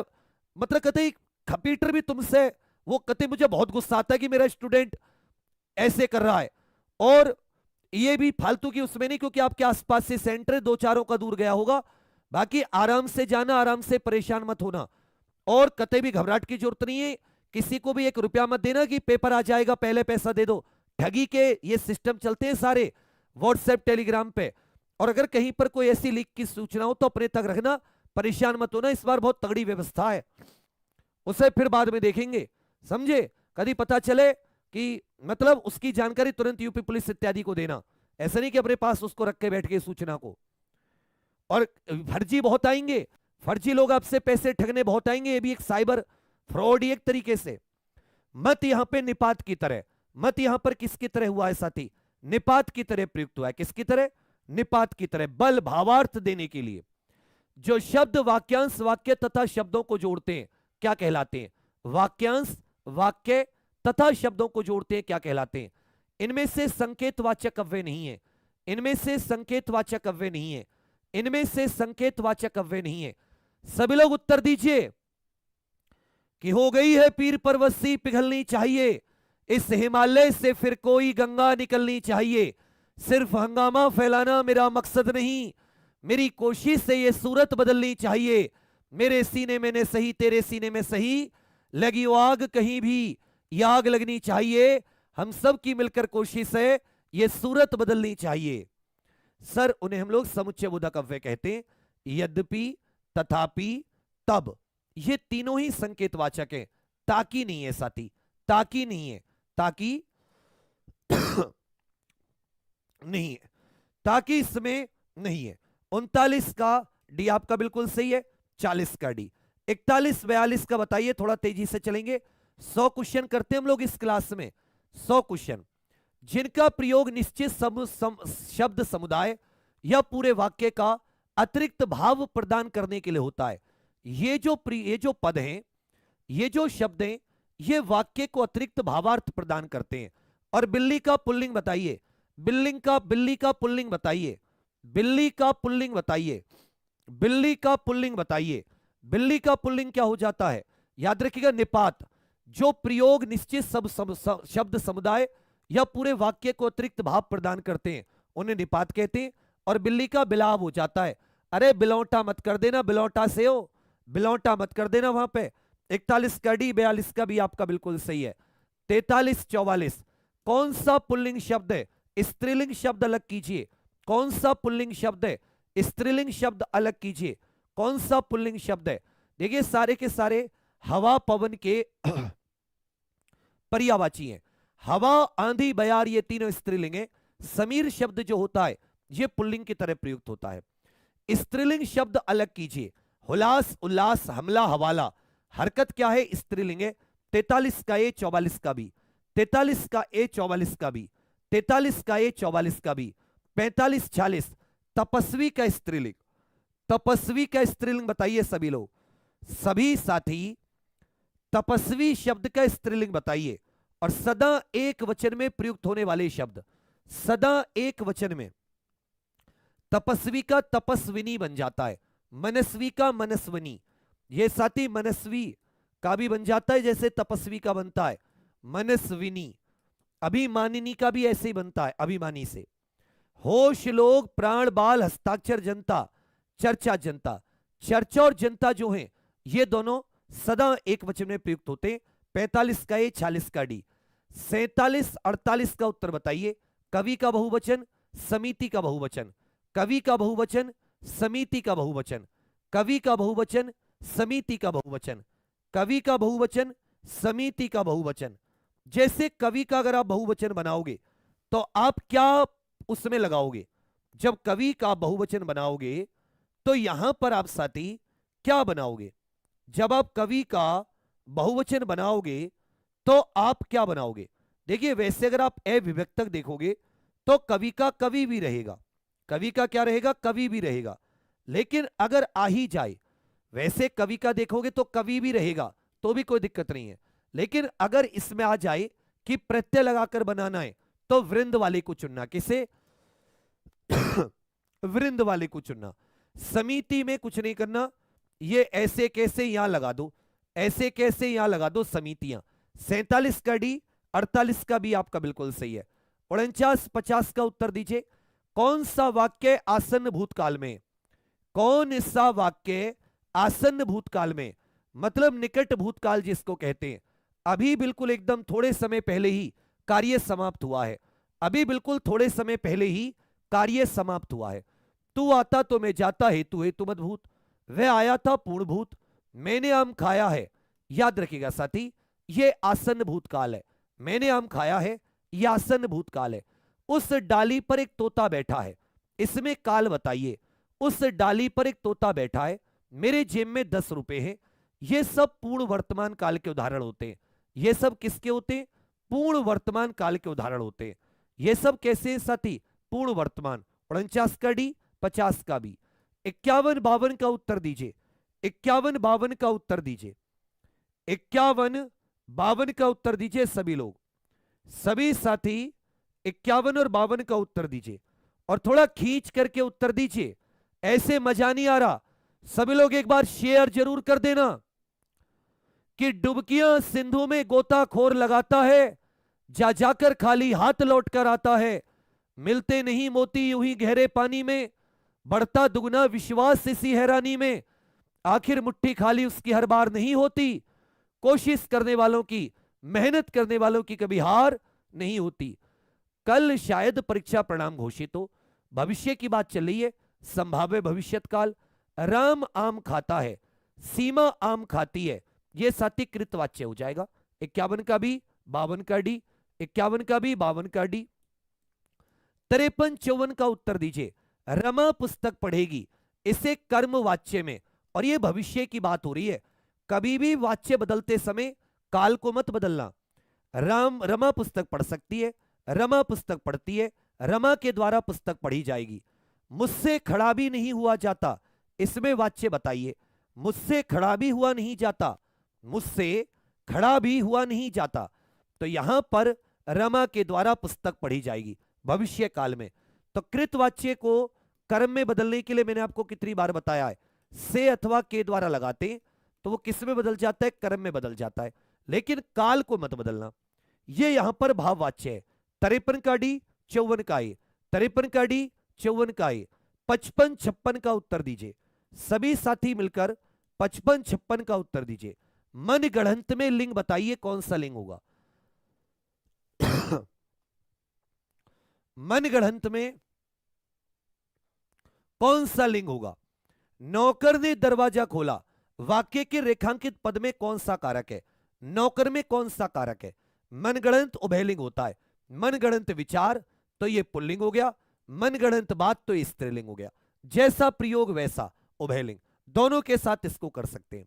मतलब कतई खपीटर भी तुमसे, वो कतई मुझे बहुत गुस्सा आता है कि मेरा स्टूडेंट ऐसे कर रहा है। और ये भी फालतू की उसमें नहीं, क्योंकि आपके आसपास से सेंटर 2-4 का दूर गया होगा। बाकी आराम से जाना, आराम से परेशान मत होना, और कतई भी घबराहट की जरूरत नहीं है। किसी को भी 1 रुपया मत देना कि पेपर आ जाएगा पहले पैसा दे दो। ठगी के ये सिस्टम चलते हैं सारे व्हाट्सएप, टेलीग्राम पे। और अगर कहीं पर कोई ऐसी लीक की सूचना हो तो अपने तक रखना, परेशान मत होना। इस बार बहुत तगड़ी व्यवस्था है, उसे फिर बाद में देखेंगे, समझे? कभी पता चले कि मतलब उसकी जानकारी तुरंत यूपी पुलिस इत्यादि को देना, ऐसा नहीं कि अपने पास उसको रख के बैठ के सूचना को। और फर्जी बहुत आएंगे, फर्जी लोग आपसे पैसे ठगने बहुत आएंगे, ये भी एक साइबर फ्रॉड ही एक तरीके से। मत यहां पे निपात की तरह, मत यहां पर किसकी तरह हुआ है साथी, निपात की तरह प्रयुक्त हुआ है। किसकी तरह, निपात की तरह, बल भावार्थ देने के लिए। जो शब्द वाक्यांश वाक्य तथा शब्दों को जोड़ते हैं क्या कहलाते हैं, वाक्यांश वाक्य तथा शब्दों को जोड़ते हैं क्या कहलाते हैं। इनमें से संकेतवाचक अव्यय नहीं है, इनमें से संकेतवाचक अव्यय नहीं है, इनमें से संकेतवाचक अव्यय नहीं है। सभी लोग उत्तर दीजिए कि हो गई है पीर परवसी पिघलनी चाहिए, इस हिमालय से फिर कोई गंगा निकलनी चाहिए। सिर्फ हंगामा फैलाना मेरा मकसद नहीं, मेरी कोशिश से ये सूरत बदलनी चाहिए। मेरे सीने में ने सही तेरे सीने में सही, लगी वो आग कहीं भी ये आग लगनी चाहिए। हम सब की मिलकर कोशिश है ये सूरत बदलनी चाहिए। सर उन्हें हम लोग समुच्चय बोधक अव्यय कहते हैं। यद्यपि, तथापि, तब, ये तीनों ही संकेतवाचक हैं। ताकि नहीं है साथी, ताकि नहीं है, ताकि नहीं है, ताकि इसमें नहीं है। 39 का डी आपका बिल्कुल सही है, 40 का डी। 41 42 का बताइए, थोड़ा तेजी से चलेंगे। 100 क्वेश्चन करते हैं हम लोग इस क्लास में, 100 क्वेश्चन जिनका प्रयोग निश्चित शब्द समुदाय या पूरे वाक्य का अतिरिक्त भाव प्रदान करने के लिए होता है। ये जो पद हैं, ये जो शब्द हैं, ये वाक्य को अतिरिक्त भावार्थ प्रदान करते हैं। और बिल्ली का पुल्लिंग बताइए, बिल्ली का पुल्लिंग बताइए, बिल्ली का पुल्लिंग बताइए, बिल्ली का पुल्लिंग बताइए। बिल्ली का पुल्लिंग क्या हो जाता है, याद रखिएगा, निपात। जो प्रयोग निश्चित शब्द समुदाय या पूरे वाक्य को अतिरिक्त भाव प्रदान करते हैं उन्हें निपात कहते हैं। और बिल्ली का बिलाव हो जाता है, अरे बिलौटा मत कर देना, बिलौटा से हो, बिलौटा मत कर देना वहां पे। 41 का डी, 42 का भी आपका बिल्कुल सही है। 43 44 कौन सा पुल्लिंग शब्द है, स्त्रीलिंग शब्द अलग कीजिए। कौन सा पुल्लिंग शब्द है, स्त्रीलिंग शब्द अलग कीजिए। कौन सा पुल्लिंग शब्द है, देखिए सारे के सारे हवा पवन के पर्यायवाची हैं। हवा आंधी बयार ये तीनों स्त्रीलिंग है। समीर शब्द जो होता है ये पुल्लिंग की तरह प्रयुक्त होता है। स्त्रीलिंग शब्द अलग कीजिए, हुलास उल्लास हमला हवाला, हरकत क्या है, स्त्रीलिंग है। 43 का ए 44 का बी, 43 का ए 44 का बी, 43 का ए 44 का बी। 45 46 तपस्वी का स्त्रीलिंग, तपस्वी का स्त्रीलिंग बताइए सभी लोग, सभी साथी तपस्वी शब्द का स्त्रीलिंग बताइए। और सदा एक वचन में प्रयुक्त होने वाले शब्द, सदा एक वचन में, तपस्वी का तपस्विनी बन जाता है, मनस्वी का मनस्विनी। ये साथी मनस्वी का भी बन जाता है जैसे तपस्वी का बनता है मनस्विनी। अभिमानिनी का भी ऐसे ही बनता है अभिमानी से। होश लोग प्राण बाल हस्ताक्षर जनता, चर्चा जनता। चर्चा और जनता जो हैं ये दोनों सदा एक वचन में प्रयुक्त होते हैं। 45 का ए 46 का डी। 47 48 का उत्तर बताइए। कवि का बहुवचन, समिति का बहुवचन, कवि का बहुवचन, समिति का बहुवचन, कवि का बहुवचन, समिति का बहुवचन, कवि का बहुवचन, समिति का बहुवचन। जैसे कवि का अगर आप बहुवचन बनाओगे तो आप क्या उसमें लगाओगे, जब कवि का बहुवचन बनाओगे तो यहां पर आप साथी क्या बनाओगे, जब आप कवि का बहुवचन बनाओगे तो आप क्या बनाओगे। देखिए वैसे अगर आप अविभक्तक देखोगे तो कवि का कवि भी रहेगा, कवि का क्या रहेगा, कवि भी रहेगा। लेकिन अगर आ ही जाए, वैसे कवि का देखोगे तो कवि भी रहेगा तो भी कोई दिक्कत नहीं है। लेकिन अगर इसमें आ जाए कि प्रत्यय लगाकर बनाना है तो वृंद वाले को चुनना, किसे वृंद वाले को चुनना। समिति में कुछ नहीं करना, ये ऐसे कैसे यहां लगा दो, ऐसे कैसे यहां लगा दो समितियां। 47 का डी, 48 का भी आपका बिल्कुल सही है। 49 50 का उत्तर दीजिए। कौन सा वाक्य आसन्न भूतकाल में, कौन सा वाक्य आसन्न भूतकाल में, मतलब निकट भूतकाल जिसको कहते हैं, अभी बिल्कुल एकदम थोड़े समय पहले ही कार्य समाप्त हुआ है, अभी बिल्कुल थोड़े समय पहले ही कार्य समाप्त हुआ है। तू आता तो मैं जाता, हेतु हेतु मत भूत, वह आया था पूर्ण भूत, मैंने आम खाया है। याद रखिएगा साथी ये आसन्न भूतकाल है। मैंने आम खाया है, यह आसन्न भूतकाल है। उस डाली पर एक तोता बैठा है, इसमें काल बताइए। उस डाली पर एक तोता बैठा है, मेरे जेब में 10 रुपए हैं। ये सब पूर्ण वर्तमान काल के उदाहरण होते हैं। ये सब किसके होते हैं? पूर्ण वर्तमान काल के उदाहरण होते हैं। ये सब कैसे हैं साथी? पूर्ण वर्तमान। 49 का डी, 50 का बी। 51 52 का उत्तर दीजिए। 51 52 का उत्तर दीजिए। 51 52 का उत्तर दीजिए सभी लोग, सभी साथी 51 और 52 का उत्तर दीजिए। और थोड़ा खींच करके उत्तर दीजिए, ऐसे मजा नहीं आ रहा। सभी लोग एक बार शेयर जरूर कर देना कि डुबकियां सिंधु में गोताखोर लगाता है, जा जाकर खाली हाथ लौट कर आता है। मिलते नहीं मोती यूं ही गहरे पानी में, बढ़ता दुगना विश्वास इसी हैरानी में। आखिर मुट्ठी खाली उसकी हर बार नहीं होती, कोशिश करने वालों की, मेहनत करने वालों की कभी हार नहीं होती। कल शायद परीक्षा परिणाम घोषित हो, भविष्य की बात चल रही है, संभाव्य भविष्यत काल। राम आम खाता है, सीमा आम खाती है, यह साथी कृतवाच्य हो जाएगा। 51 का बी, 52 का डी। 51 का बी, 52 का डी। 53 54 का उत्तर दीजिए। रमा पुस्तक पढ़ेगी, इसे कर्म वाच्य में, और यह भविष्य की बात हो रही है। कभी भी वाच्य बदलते समय काल को मत बदलना। रमा पुस्तक पढ़ सकती है, रमा पुस्तक पढ़ती है, रमा के द्वारा पुस्तक पढ़ी जाएगी। मुझसे खड़ा भी नहीं हुआ जाता, इसमें वाच्य बताइए। मुझसे खड़ा भी हुआ नहीं जाता, मुझसे खड़ा भी हुआ नहीं जाता, तो यहां पर रमा के द्वारा पुस्तक पढ़ी जाएगी भविष्य काल में। तो कृतवाच्य को कर्म में बदलने के लिए मैंने आपको कितनी बार बताया है, से अथवा के द्वारा लगाते हैं तो वो किस में बदल जाता है? कर्म में बदल जाता है। लेकिन काल को मत बदलना, ये यहां पर भाववाच्य है। 53 का डी, 54 का ए। 53 का डी, 54 का ए। 55 56 का उत्तर दीजिए, सभी साथी मिलकर 55 56 का उत्तर दीजिए। मन गढ़ंत में लिंग बताइए, कौन सा लिंग होगा? मन गढ़ंत में कौन सा लिंग होगा? नौकर ने दरवाजा खोला, वाक्य के रेखांकित पद में कौन सा कारक है? नौकर में कौन सा कारक है? मनगढ़ंत उभयलिंग होता है। मनगढ़ंत विचार तो ये पुल्लिंग हो गया, मनगढ़ंत बात तो स्त्रीलिंग हो गया। जैसा प्रयोग वैसा उभयलिंग, दोनों के साथ इसको कर सकते हैं।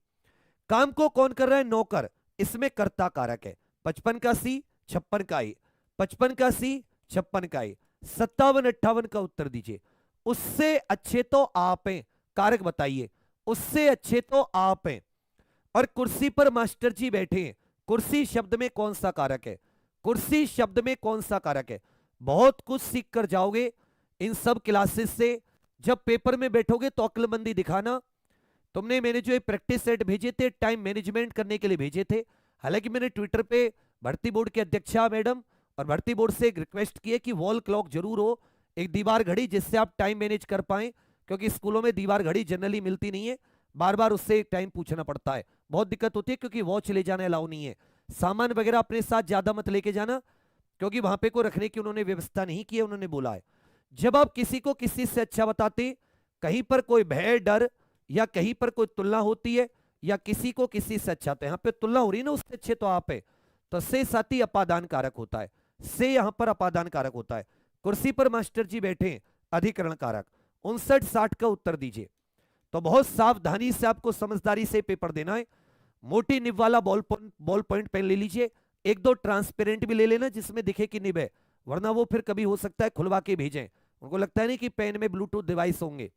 काम को कौन कर रहा है? नौकर, इसमें कर्ता कारक है। 55 का सी, 56 का ए। 55 का सी, 56 का ए। 57 58 का उत्तर दीजिए। उससे अच्छे तो आप हैं, कारक बताइए। उससे अच्छे तो आप हैं। और कुर्सी पर मास्टर जी बैठे हैं, कुर्सी शब्द में कौन सा कारक है? कुर्सी शब्द में कौन सा कारक है? बहुत कुछ सीख कर जाओगे इन सब क्लासेस से। जब पेपर में बैठोगे तो अक्लमंदी दिखाना। मैंने जो ये प्रैक्टिस सेट भेजे थे टाइम मैनेजमेंट करने के लिए भेजे थे। हालांकि मैंने ट्विटर पे भर्ती बोर्ड की अध्यक्षा मैडम और भर्ती बोर्ड से एक रिक्वेस्ट की है कि वॉल क्लॉक जरूर हो, एक दीवार घड़ी, जिससे आप टाइम मैनेज कर पाएं, क्योंकि स्कूलों में दीवार घड़ी जनरली मिलती नहीं है, बार बार उससे टाइम पूछना पड़ता है, बहुत दिक्कत होती है। क्योंकि वॉच ले जाना अलाउ नहीं है। सामान वगैरह अपने साथ ज्यादा मत लेके जाना, क्योंकि वहां पे कोई रखने की उन्होंने व्यवस्था नहीं की है, उन्होंने बोला है। जब आप किसी को किसी से अच्छा बताते, कहीं पर कोई भय डर या कहीं पर कोई तुलना होती है, या किसी को किसी से अच्छा, तो यहां पे तुलना हो रही है ना, उससे अच्छे तो आप है, तो से साथी अपादान कारक होता है। से यहां पर अपादान कारक होता है। कुर्सी पर मास्टर जी बैठे, अधिकरण कारक। 59 60 का उत्तर दीजिए। तो बहुत सावधानी से आपको समझदारी से पेपर देना है। मोटी निब वाला बॉल पॉइंट पेन ले लीजिए, एक दो ट्रांसपेरेंट भी ले लेना जिसमें दिखे कि निब है, वरना वो फिर कभी हो सकता है खुलवा के भेजें। उनको लगता है नहीं कि पेन में ब्लूटूथ डिवाइस होंगे,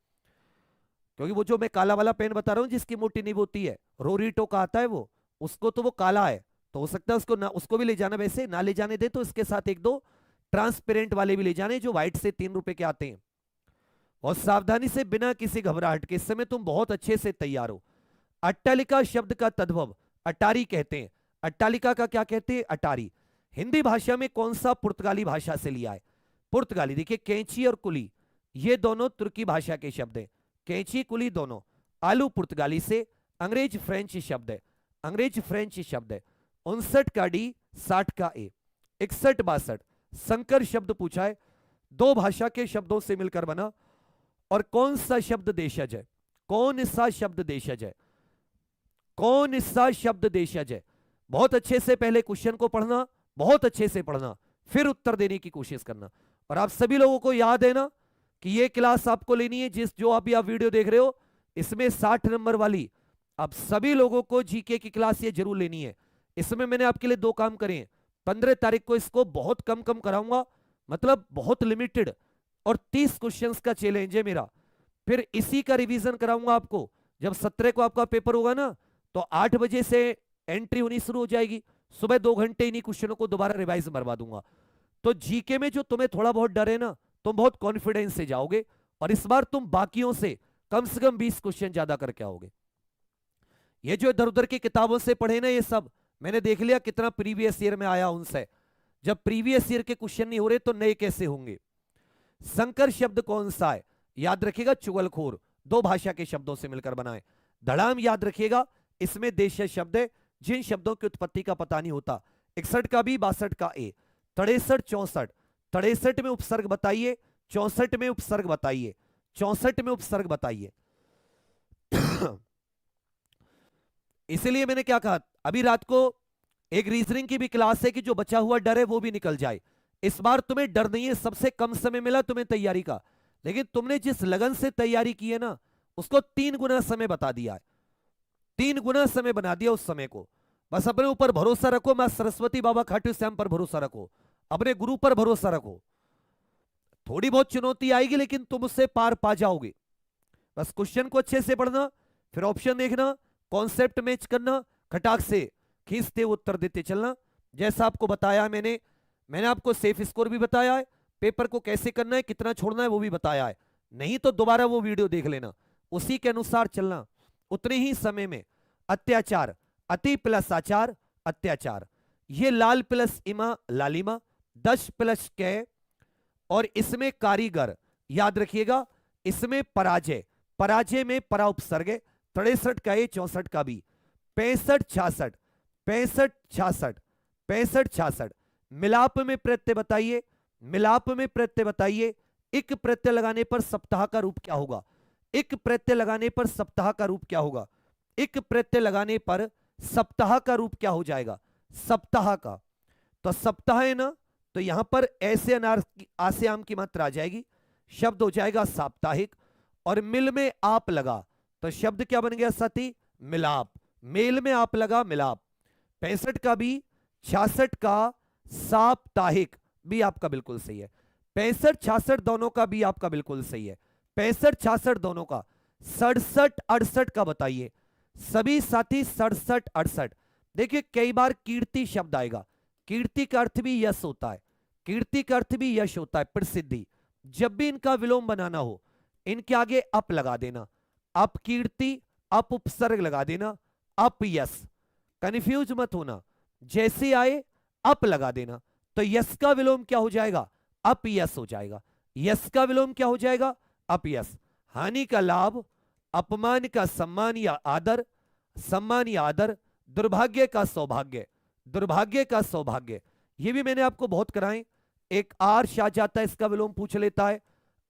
क्योंकि वो जो मैं काला वाला पेन बता रहा हूं जिसकी मोटी निब होती है, रोरीटो का आता है वो, उसको तो वो काला है, तो हो सकता है उसको ना, उसको भी ले जाना। वैसे ना ले जाने दे तो इसके साथ एक दो ट्रांसपेरेंट वाले भी ले जाने, जो व्हाइट से 3 रुपए के आते हैं। और सावधानी से, बिना किसी घबराहट के, इस समय तुम बहुत अच्छे से तैयार हो। अट्टालिका शब्द का तद्भव अटारी कहते हैं। अट्टालिका का क्या कहते हैं? अटारी। हिंदी भाषा में कौन सा पुर्तगाली भाषा से लिया है? पुर्तगाली। देखिए, कैंची और कुली ये दोनों तुर्की भाषा के शब्द हैं। कैंची कुली दोनों। आलू पुर्तगाली से, अंग्रेज फ्रेंच शब्द है, अंग्रेज फ्रेंच शब्द है। 59 का डी, 60 का ए। 61 62 संकर शब्द पूछा है, दो भाषा के शब्दों से मिलकर बना। और कौन सा शब्द देशज है? कौन सा शब्द देशज है? कौन सा शब्द देशज है? बहुत अच्छे से पहले क्वेश्चन को पढ़ना, बहुत अच्छे से पढ़ना, फिर उत्तर देने की कोशिश करना। और आप सभी लोगों को याद है ना कि ये क्लास आपको लेनी है, जो अभी आप वीडियो देख रहे हो इसमें 60 नंबर वाली, आप सभी लोगों को जीके की क्लास ये जरूर लेनी है। इसमें मैंने आपके लिए 2 काम करे हैं। 15 तारीख को इसको बहुत कम कराऊंगा, मतलब बहुत लिमिटेड, और 30 क्वेश्चंस का चैलेंज है मेरा। फिर इसी का रिवीजन कराऊंगा आपको। जब 17 को आपका पेपर होगा ना, तो 8 बजे से एंट्री होनी शुरू हो जाएगी। सुबह 2 घंटे इन्हीं क्वेश्चनों को दोबारा रिवाइज मरवा दूंगा। तो जीके में जो तुम्हें थोड़ा बहुत डर है ना, तुम बहुत कॉन्फिडेंस से जाओगे, और इस बार तुम बाकियों से कम 20 क्वेश्चन ज्यादा करके आओगे। ये जो इधर उधर की किताबों से पढ़े ना, ये सब मैंने देख लिया कितना प्रीवियस ईयर में आया उनसे। जब प्रीवियस ईयर के क्वेश्चन नहीं हो रहे तो नए कैसे होंगे। संकर शब्द कौन सा है, याद रखिएगा, चुगलखोर, 2 भाषा के शब्दों से मिलकर बनाए। धड़ाम याद रखिएगा, इसमें देश शब्द है जिन शब्दों की उत्पत्ति का पता नहीं होता। 61 का बी, 62 का ए, 63 64, 63 में उपसर्ग बताइए, 64 में उपसर्ग बताइए, 64 में उपसर्ग बताइए। इसलिए मैंने क्या कहा, अभी रात को एक रीजनिंग की भी क्लास है कि जो बचा हुआ डर है वो भी निकल जाए। इस बार तुम्हें डर नहीं है, सबसे कम समय मिला तुम्हें तैयारी का, लेकिन तुमने जिस लगन से तैयारी की है ना, उसको 3 गुना समय बता दिया है, 3 गुना समय बना दिया उस समय को। बस अपने ऊपर भरोसा रखो, मां सरस्वती बाबा खाटू श्याम पर भरोसा रखो, अपने गुरु पर भरोसा रखो। थोड़ी बहुत चुनौती आएगी लेकिन तुम उससे पार पा जाओगे। बस क्वेश्चन को अच्छे से पढ़ना, फिर ऑप्शन देखना, कॉन्सेप्ट मैच करना, खटाक से खींचते उत्तर देते चलना। जैसा आपको बताया मैंने आपको सेफ स्कोर भी बताया है, पेपर को कैसे करना है, कितना छोड़ना है वो भी बताया है। नहीं तो दोबारा वो वीडियो देख लेना, उसी के अनुसार चलना। उतने ही समय में अत्याचार, अति प्लस आचार, अत्याचार, ये लाल प्लस इमा लालिमा, 10 प्लस कै, और इसमें कारीगर, याद रखिएगा, इसमें पराजय, पराजय में परा उपसर्ग है, 63 का ए, 64 का बी, 65 66, 65 66, 65 66। मिलाप में प्रत्यय बताइए, मिलाप में प्रत्यय बताइए। एक प्रत्यय लगाने पर सप्ताह का रूप क्या होगा, एक प्रत्यय लगाने पर सप्ताह का रूप क्या होगा, एक प्रत्यय लगाने पर सप्ताह का रूप क्या हो जाएगा, सप्ताह का। तो सप्ताह है ना, तो यहां पर ऐसे अनार आसे आम की मात्रा आ जाएगी, शब्द हो जाएगा साप्ताहिक। और मिल में आप लगा तो शब्द क्या बन गया साथी, मिलाप, मेल में आप लगा मिलाप। 65 का बी, 66 का साप्ताहिक, बी आपका बिल्कुल सही है। 65 66 दोनों का बी आपका बिल्कुल सही है, 65 66 दोनों का। 67 68 का बताइए सभी साथी, 67 68। देखिए कई बार कीर्ति शब्द आएगा, कीर्ति का अर्थ भी यश होता है, कीर्ति का अर्थ भी यश होता है, प्रसिद्धि। जब भी इनका विलोम बनाना हो, इनके आगे अप लगा देना, अप कीर्ति, अप उपसर्ग लगा देना, अप यश। कंफ्यूज मत होना, जैसे आए अप लगा देना। तो यश का विलोम क्या हो जाएगा, अप यश हो जाएगा। यश का विलोम क्या हो जाएगा, अप यश। हानि का लाभ, अपमान का सम्मान या आदर, सम्मान या आदर। दुर्भाग्य का सौभाग्य, दुर्भाग्य का सौभाग्य। ये भी मैंने आपको बहुत कराए। एक आर्ष आ जाता है, इसका विलोम पूछ लेता है,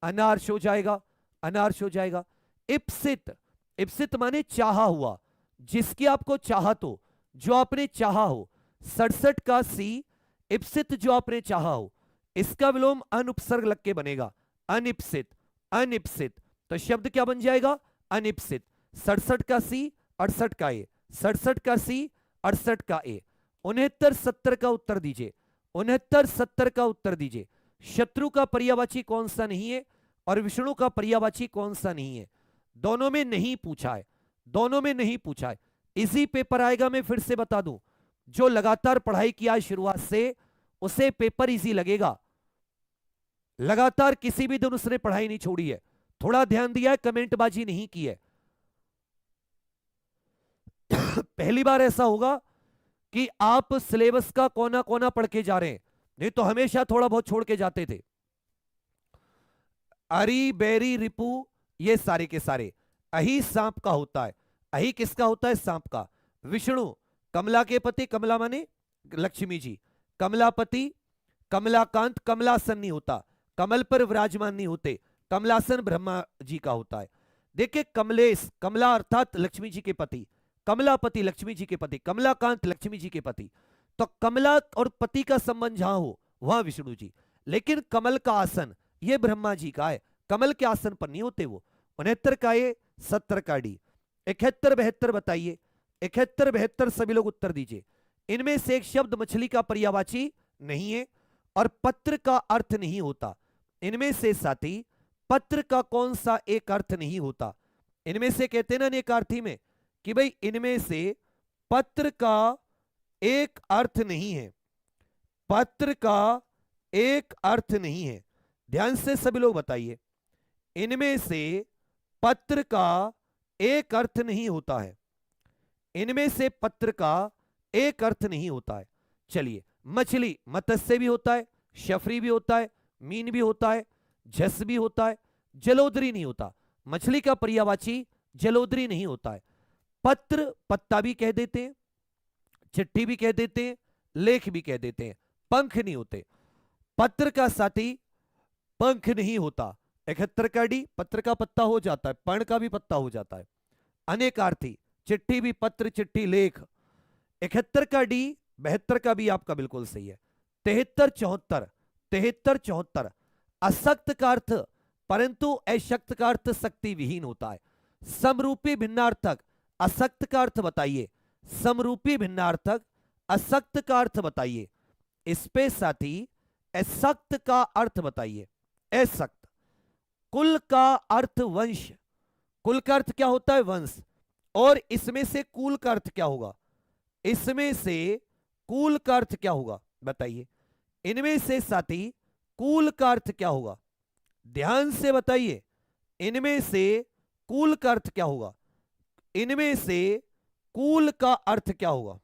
अनार्ष हो जाएगा, अनार्ष हो जाएगा। इप्सित, इप्सित माने चाहा हुआ, जिसकी आपको चाहत हो, जो आपने चाहा हो। 67 का सी, इप्सित जो आपने चाहा हो, इसका विलोम अनुपसर्ग लग के बनेगा, अनिप्सित, अनिप्सित। तो शब्द क्या बन जाएगा, अनिप्सित। 67 का सी, 68 का ए, 67 का सी, 68 का ए। 69 70 का उत्तर दीजिए, 69 70 का उत्तर दीजिए। शत्रु का पर्यायवाची कौन सा नहीं है और विष्णु का पर्यायवाची कौन सा नहीं है, दोनों में नहीं पूछा है, दोनों में नहीं पूछा है। इसी पेपर आएगा, मैं फिर से बता दूं, जो लगातार पढ़ाई किया है शुरुआत से, उसे पेपर इजी लगेगा। लगातार किसी भी दिन उसने पढ़ाई नहीं छोड़ी है, थोड़ा ध्यान दिया है, कमेंटबाजी नहीं की है। पहली बार ऐसा होगा कि आप सिलेबस का कोना कोना पढ़ के जा रहे हैं, नहीं तो हमेशा थोड़ा बहुत छोड़ के जाते थे। अरी बेरी रिपु, ये सारे के सारे। अही सांप का होता है, अही किसका होता है, सांप का। विष्णु कमला के पति, कमला माने लक्ष्मी जी, कमलापति, कमलाकांत, कमलासन नहीं होता, कमल पर विराजमान नहीं होते, कमलासन ब्रह्मा जी का होता है। देखिए कमलेश, कमला अर्थात लक्ष्मी जी के पति, कमलापति लक्ष्मी जी के पति, कमलाकांत लक्ष्मी जी के पति। तो कमला और पति का संबंध जहां हो वहां विष्णु जी, लेकिन कमल का आसन ये ब्रह्मा जी का है, कमल के आसन पर नहीं होते वो। 69 का ए, 70 का डी। 71 72 बताइए, 71 72 सभी लोग उत्तर दीजिए। इनमें से एक शब्द मछली का पर्यायवाची नहीं है और पत्र का अर्थ नहीं होता। इनमें से साथी पत्र का कौन सा एक अर्थ नहीं होता? इनमें से कहते ना अनेकार्थी में कि भाई इनमें से पत्र का एक अर्थ नहीं है, पत्र का एक अर्थ नहीं है। ध्यान से सभी लोग बताइए, इनमें से पत्र का एक अर्थ नहीं होता है, इनमें से पत्र का एक अर्थ नहीं होता है। चलिए, मछली मत्स्य भी होता है, शफरी भी होता है, मीन भी होता है, झस भी होता है, जलोदरी नहीं होता। मछली का पर्यायवाची जलोदरी नहीं होता है। पत्र पत्ता भी कह देते हैं, चिट्ठी भी कह देते हैं, लेख भी कह देते हैं, पंख नहीं होते। पत्र का साथी पंख नहीं होता। 71 का डी, पत्र का पत्ता हो जाता है, पर्ण का भी पत्ता हो जाता है। अनेकार्थी, चिट्ठी भी पत्र, चिट्ठी लेख। 71 का डी, 72 का भी आपका बिल्कुल सही है। 73 74, 73 74 असक्त का अर्थ परंतु अशक्त का अर्थ शक्ति विहीन होता है। समरूपी भिन्नार्थक असक्त का अर्थ बताइए, समरूपी भिन्नार्थक असक्त का अर्थ बताइए। इस पे साथी असक्त का अर्थ बताइए। असक्त, कुल का अर्थ वंश, कुल का अर्थ क्या होता है? वंश। और इसमें से कुल का अर्थ क्या होगा? इसमें से कुल का अर्थ क्या होगा बताइए। इनमें से साथी कुल का अर्थ क्या होगा? ध्यान से बताइए, इनमें से कुल का अर्थ क्या होगा? इनमें से कुल का अर्थ क्या होगा?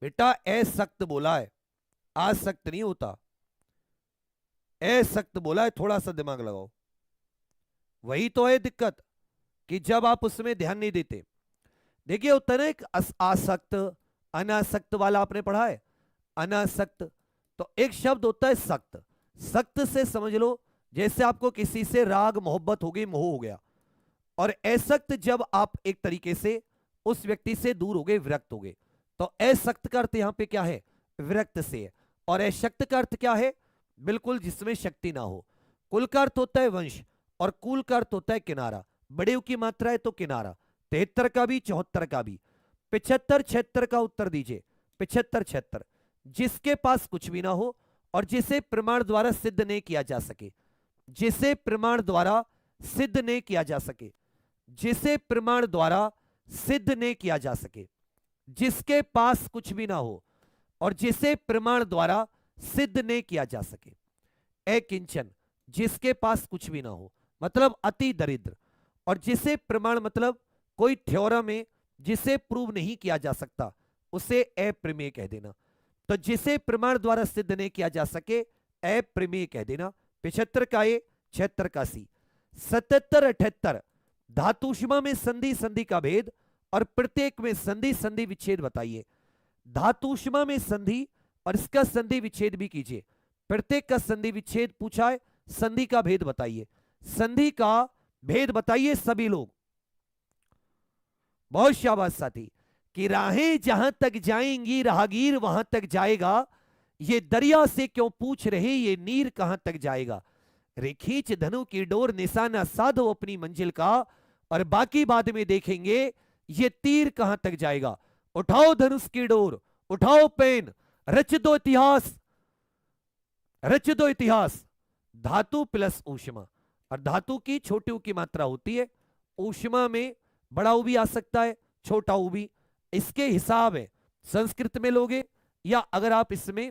बेटा असक्त बोला है, आसक्त नहीं होता। असक्त बोला है, थोड़ा सा दिमाग लगाओ। वही तो है दिक्कत कि जब आप उसमें ध्यान नहीं देते। देखिए होता है ना एक आसक्त अनासक्त वाला, आपने पढ़ा है अनासक्त। तो एक शब्द होता है सक्त, सक्त से समझ लो जैसे आपको किसी से राग मोहब्बत हो गई, मोह हो गया। और असक्त जब आप एक तरीके से उस व्यक्ति से दूर हो गए, विरक्त हो गए। तो असक्त का अर्थ यहां पे क्या है? विरक्त से है। और अशक्त का अर्थ क्या है? बिल्कुल जिसमें शक्ति ना हो। कुल का अर्थ होता है वंश और कुल का अर्थ होता है किनारा। बड़े की मात्रा है तो किनारा। 73 का भी, 74 का भी। 75 76 का उत्तर दीजिए। 75 76 जिसके पास कुछ भी ना हो और जिसे प्रमाण द्वारा सिद्ध नहीं किया जा सके, जिसे प्रमाण द्वारा सिद्ध नहीं किया जा सके, जिसे प्रमाण द्वारा सिद्ध नहीं किया जा सके, जिसके पास कुछ भी ना हो और जिसे प्रमाण द्वारा सिद्ध नहीं किया जा सके। अकिंचन, जिसके पास कुछ भी ना हो मतलब अति दरिद्र। और जिसे प्रमाण मतलब कोई थ्योरम है जिसे प्रूव नहीं किया जा सकता, उसे अप्रमेय कह देना। तो जिसे प्रमाण द्वारा सिद्ध नहीं किया जा सके अप्रमेय कह देना। 75 का ए, 76 का सी। 77 78 धातुष्मा में संधि संधि का भेद और प्रत्येक में संधि संधि विच्छेद बताइए। धातुष्मा में संधि और इसका संधि विच्छेद भी कीजिए। प्रत्येक का संधि विच्छेद पूछा है, संधि का भेद बताइए। संधि का भेद बताइए सभी लोग। बहुत शाबाश साथी। कि राहें जहां तक जाएंगी राहगीर वहां तक जाएगा, ये दरिया से क्यों पूछ रहे ये नीर कहां तक जाएगा। रे खींच धनु की डोर निशाना साधो अपनी मंजिल का, और बाकी बाद में देखेंगे ये तीर कहां तक जाएगा। उठाओ धनुष की डोर, उठाओ पेन, रच दो इतिहास, रच दो इतिहास। धातु प्लस ऊष्मा, और धातु की छोटी ऊ की मात्रा होती है, ऊष्मा में बड़ा ऊ भी आ सकता है, छोटा ऊ भी। इसके हिसाब है संस्कृत में लोगे या अगर आप इसमें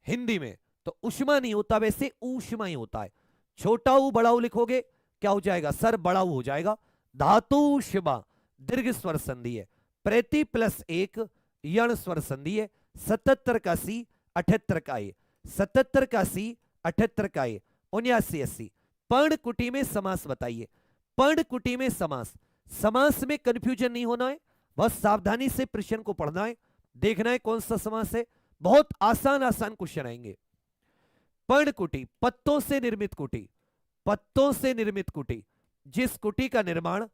हिंदी में तो उष्मा नहीं होता, वैसे ऊष्मा ही होता है। छोटा ऊ बड़ा ऊ लिखोगे क्या हो जाएगा सर? बड़ा ऊ हो जाएगा। धातु ऊष्मा दीर्घ स्वर संधि है। प्रति प्लस एक यण स्वर संधि है। 77 का सी, 78 का ए, 77 का सी, 78 का ए, 79 80। पर्ण कुटी में समास बताइए। पर्ण कुटी में समास, समास में कंफ्यूजन नहीं होना है, बस सावधानी से प्रश्न को पढ़ना है, देखना है कौन सा समास है। बहुत आसान आसान क्वेश्चन आएंगे। पर्ण कुटी, पत्तों से निर्मित कुटी, पत्तों से निर्मित कुटी, जिस कुटी का निर्माण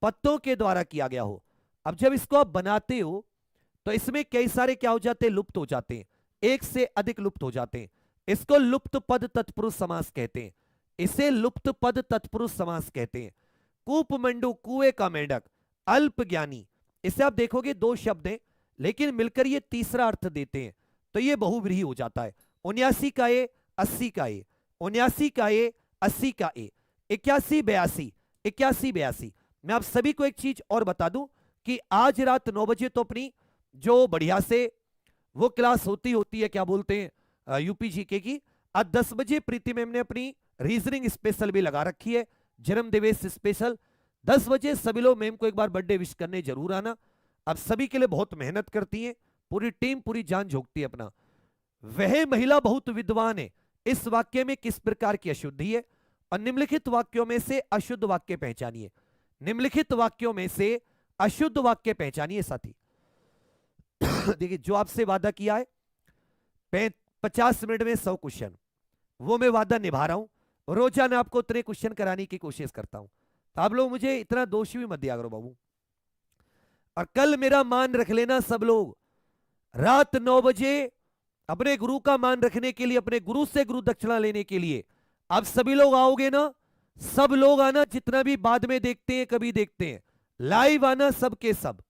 पत्तों के द्वारा किया गया हो। अब जब इसको आप बनाते हो तो इसमें कई सारे क्या हो जाते हैं, लुप्त हो जाते हैं, एक से अधिक लुप्त हो जाते हैं। इसको लुप्त पद तत्पुरुष समास कहते हैं, इसे लुप्त पद तत्पुरुष समास कहते हैं। कूपमंडू कुएं का मेंढक, अल्प ज्ञानी, इसे आप देखोगे दो शब्द हैं लेकिन मिलकर ये तीसरा अर्थ देते हैं, तो ये बहुव्रीहि हो जाता है। 79 का ए, 80 का ए, 79 का ए, 80 का ए, 81 82, 81 82। मैं आप सभी को एक चीज और बता दूं कि आज रात 9 बजे तो अपनी जो बढ़िया से वो क्लास होती है, क्या बोलते हैं, यूपीजीके की। आज 10 बजे प्रीति मैम ने अपनी रीजनिंग स्पेशल भी लगा रखी है, जन्मदिवस स्पेशल। 10 बजे सभी लोग मैम को एक बार बर्थडे विश करने जरूर आना। अब सभी के लिए बहुत मेहनत करती है, पूरी टीम पूरी जान झोंकती है अपना। वह महिला बहुत विद्वान है, इस वाक्य में किस प्रकार की अशुद्धि है? और निम्नलिखित वाक्यों में से अशुद्ध वाक्य पहचानिए। निम्नलिखित वाक्यों में से अशुद्ध वाक्य पहचानिए साथी। देखिए जो आपसे वादा किया है 50 मिनट में 100 क्वेश्चन, वो मैं वादा निभा रहा हूं। रोजाना आपको उतने क्वेश्चन कराने की कोशिश करता हूं, तो आप लोग मुझे इतना दोषी भी मत दिया करो बाबू। और कल मेरा मान रख लेना सब लोग, रात 9 बजे अपने गुरु का मान रखने के लिए, अपने गुरु से गुरु दक्षिणा लेने के लिए आप सभी लोग आओगे ना? सब लोग आना, जितना भी बाद में देखते हैं कभी देखते हैं, लाइव आना सबके सब।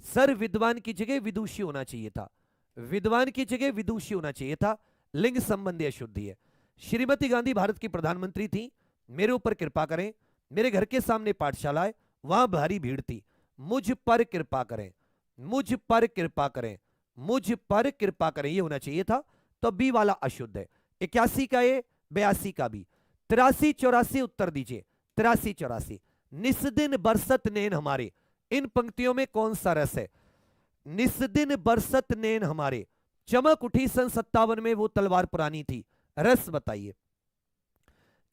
सर विद्वान की जगह विदुषी होना चाहिए था, विद्वान की जगह विदुषी होना चाहिए था। लिंग संबंधी अशुद्धि है। श्रीमती गांधी भारत की प्रधानमंत्री थी, मेरे ऊपर कृपा करें, मेरे घर के सामने पाठशाला है, वहां भारी भीड़ थी, मुझ पर कृपा करें, मुझ पर कृपा करें, मुझ पर कृपा करें, ये होना चाहिए था। तो बी वाला अशुद्ध है। 81 का ए, 82 का बी, 83 84 उत्तर दीजिए। 83 84, निस्दिन बरसत नैन हमारे, इन पंक्तियों में कौन सा रस है? निस्दिन बरसत नैन हमारे, चमक उठी सन 57 में वो तलवार पुरानी थी, रस बताइए।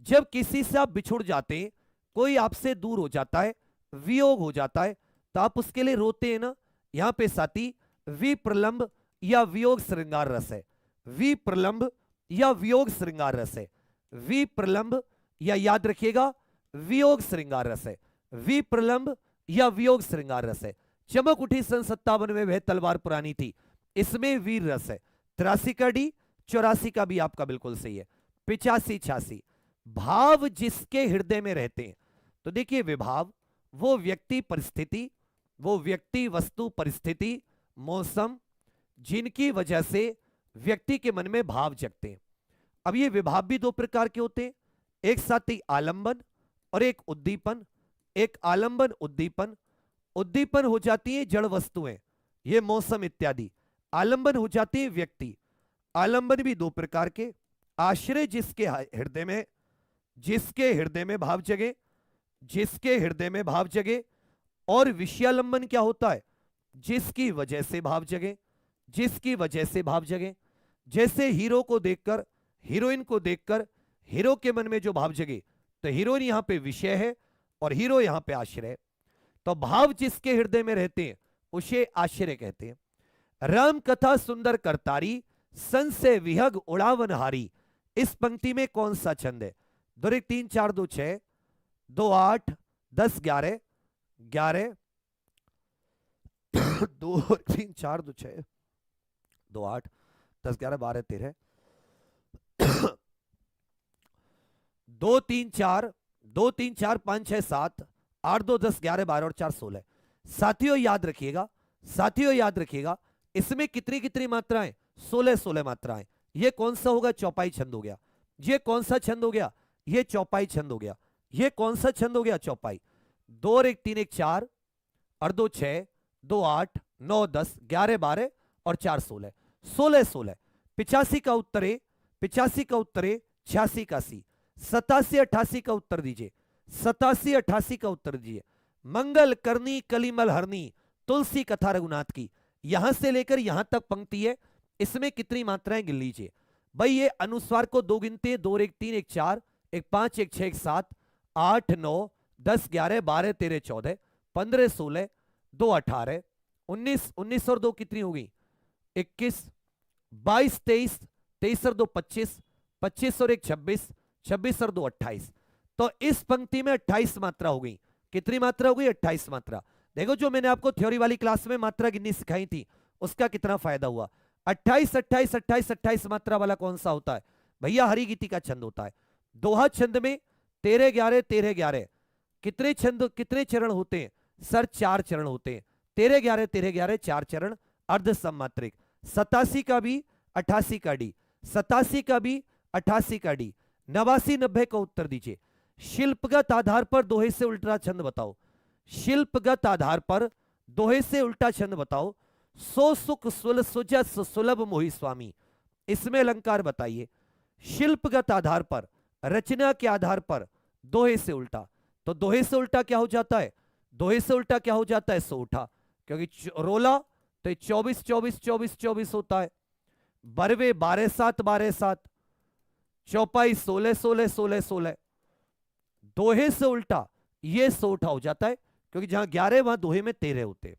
जब किसी से आप बिछुड़ जाते हैं, कोई आपसे दूर हो जाता है, वियोग हो जाता है, तो आप उसके लिए रोते हैं ना? यहां पे साथी विप्रलंब या वियोग श्रृंगार रस है, विप्रलंब या वियोग श्रृंगार रस है, विप्रलंब या याद रखिएगा वियोग श्रृंगार रस है, विप्रलंब या वियोग श्रृंगार रस है। चमक उठी सन 57 में वह तलवार पुरानी थी, इसमें वीर रस है। 83 का डी, 84 का भी आपका बिल्कुल सही है। 85 86, भाव जिसके हृदय में रहते हैं। तो देखिए विभाव वो व्यक्ति परिस्थिति, वो व्यक्ति वस्तु परिस्थिति मौसम, जिनकी वजह से व्यक्ति के मन में भाव जगते हैं। अब ये विभाव भी दो प्रकार के होते हैं, एक साथी आलंबन और एक उद्दीपन। एक आलंबन उद्दीपन, उद्दीपन हो जाती है जड़ वस्तुएं, ये मौसम इत्यादि। आलंबन हो जाती है व्यक्ति। आलंबन भी दो प्रकार के, आश्रय जिसके हृदय में, जिसके हृदय में भाव जगे, जिसके हृदय में भाव जगे। और विषयालंबन क्या होता है? जिसकी वजह से भाव जगे, जिसकी वजह से भाव जगे। जैसे हीरो को देखकर, हीरोइन को देखकर हीरो के मन में जो भाव जगे, तो हीरोइन यहां पे विषय है और हीरो यहां पे आश्रय है। तो भाव जिसके हृदय में रहते हैं उसे आश्रय कहते हैं। राम कथा सुंदर करतारी, संशय विहग उड़ावनहारी, इस पंक्ति में कौन सा छंद है? 2 1 3 4 2 6 2 8 10 11 11 2 3 4 2 6 2 8 10 11 12 13 2 3 4 2 3 4 5 6 7 8 2 10 11 12 और 4 16। साथियों याद रखिएगा, साथियों याद रखिएगा, इसमें कितनी कितनी मात्राएं? 16 16 मात्राएं। ये कौन सा होगा? चौपाई छंद हो गया। ये कौन सा छंद हो गया? ये चौपाई छंद हो गया। ये कौन सा छंद हो गया? चौपाई। 2 और 1 3 1 4 और 2 6 2 8 9 10 11 12 और 4 16 16 16। 85 का उत्तर है, 85 का उत्तर है, 86 का सी। 87 88 का उत्तर दीजिए, 87 88 का उत्तर दीजिए। मंगल करनी कलिमल हरनी, तुलसी कथा रघुनाथ की, यहां से लेकर यहां तक पंक्ति है, इसमें कितनी मात्राएं गिन लीजिए भाई। ये अनुस्वार को दो गिनते हैं, 2 1 3 1 4 1 5 1 6 1 7 8 9 10 11 12 13 14 15 16 2 18 19 19 और 2 कितनी हो गई? 21 22 23 23 और 2 25 25 और 1 26 26 और 2 28। तो इस पंक्ति में 28 मात्रा हो गई। कितनी मात्रा हो गई? 28 मात्रा। देखो जो मैंने आपको थ्योरी वाली क्लास में मात्रा गिननी सिखाई थी उसका कितना फायदा हुआ। 28 28 28 28 मात्रा वाला कौन सा होता है भैया? हरी गीति का छंद होता है। दोहा छंद में 13 11 13 11 कितने छंद, कितने चरण होते हैं सर? 4 चरण होते हैं। 13 11 13 11 4 चरण अर्ध सम्मात्रिक। 87 का भी 88 का डी, 87 का भी 88 का डी, 89 90 का उत्तर दीजिए। शिल्पगत आधार पर दोहे से उल्टा छंद बताओ। शिल्पगत आधार पर दोहे से उल्टा छंद बताओ। सो सुख सुल सुजस सुलभ मोहि स्वामी, इसमें अलंकार बताइए। शिल्पगत आधार पर, रचना के आधार पर दोहे से उल्टा, तो दोहे से उल्टा क्या हो जाता है? दोहे से उल्टा क्या हो जाता है? सो उठा, क्योंकि रोला तो 24 24 24 24 होता है। बरवे 12 7 12 7, चौपाई 16 16 16 16। दोहे से उल्टा ये सो उठा हो जाता है, क्योंकि जहां 11 वहां दोहे में 13 होते।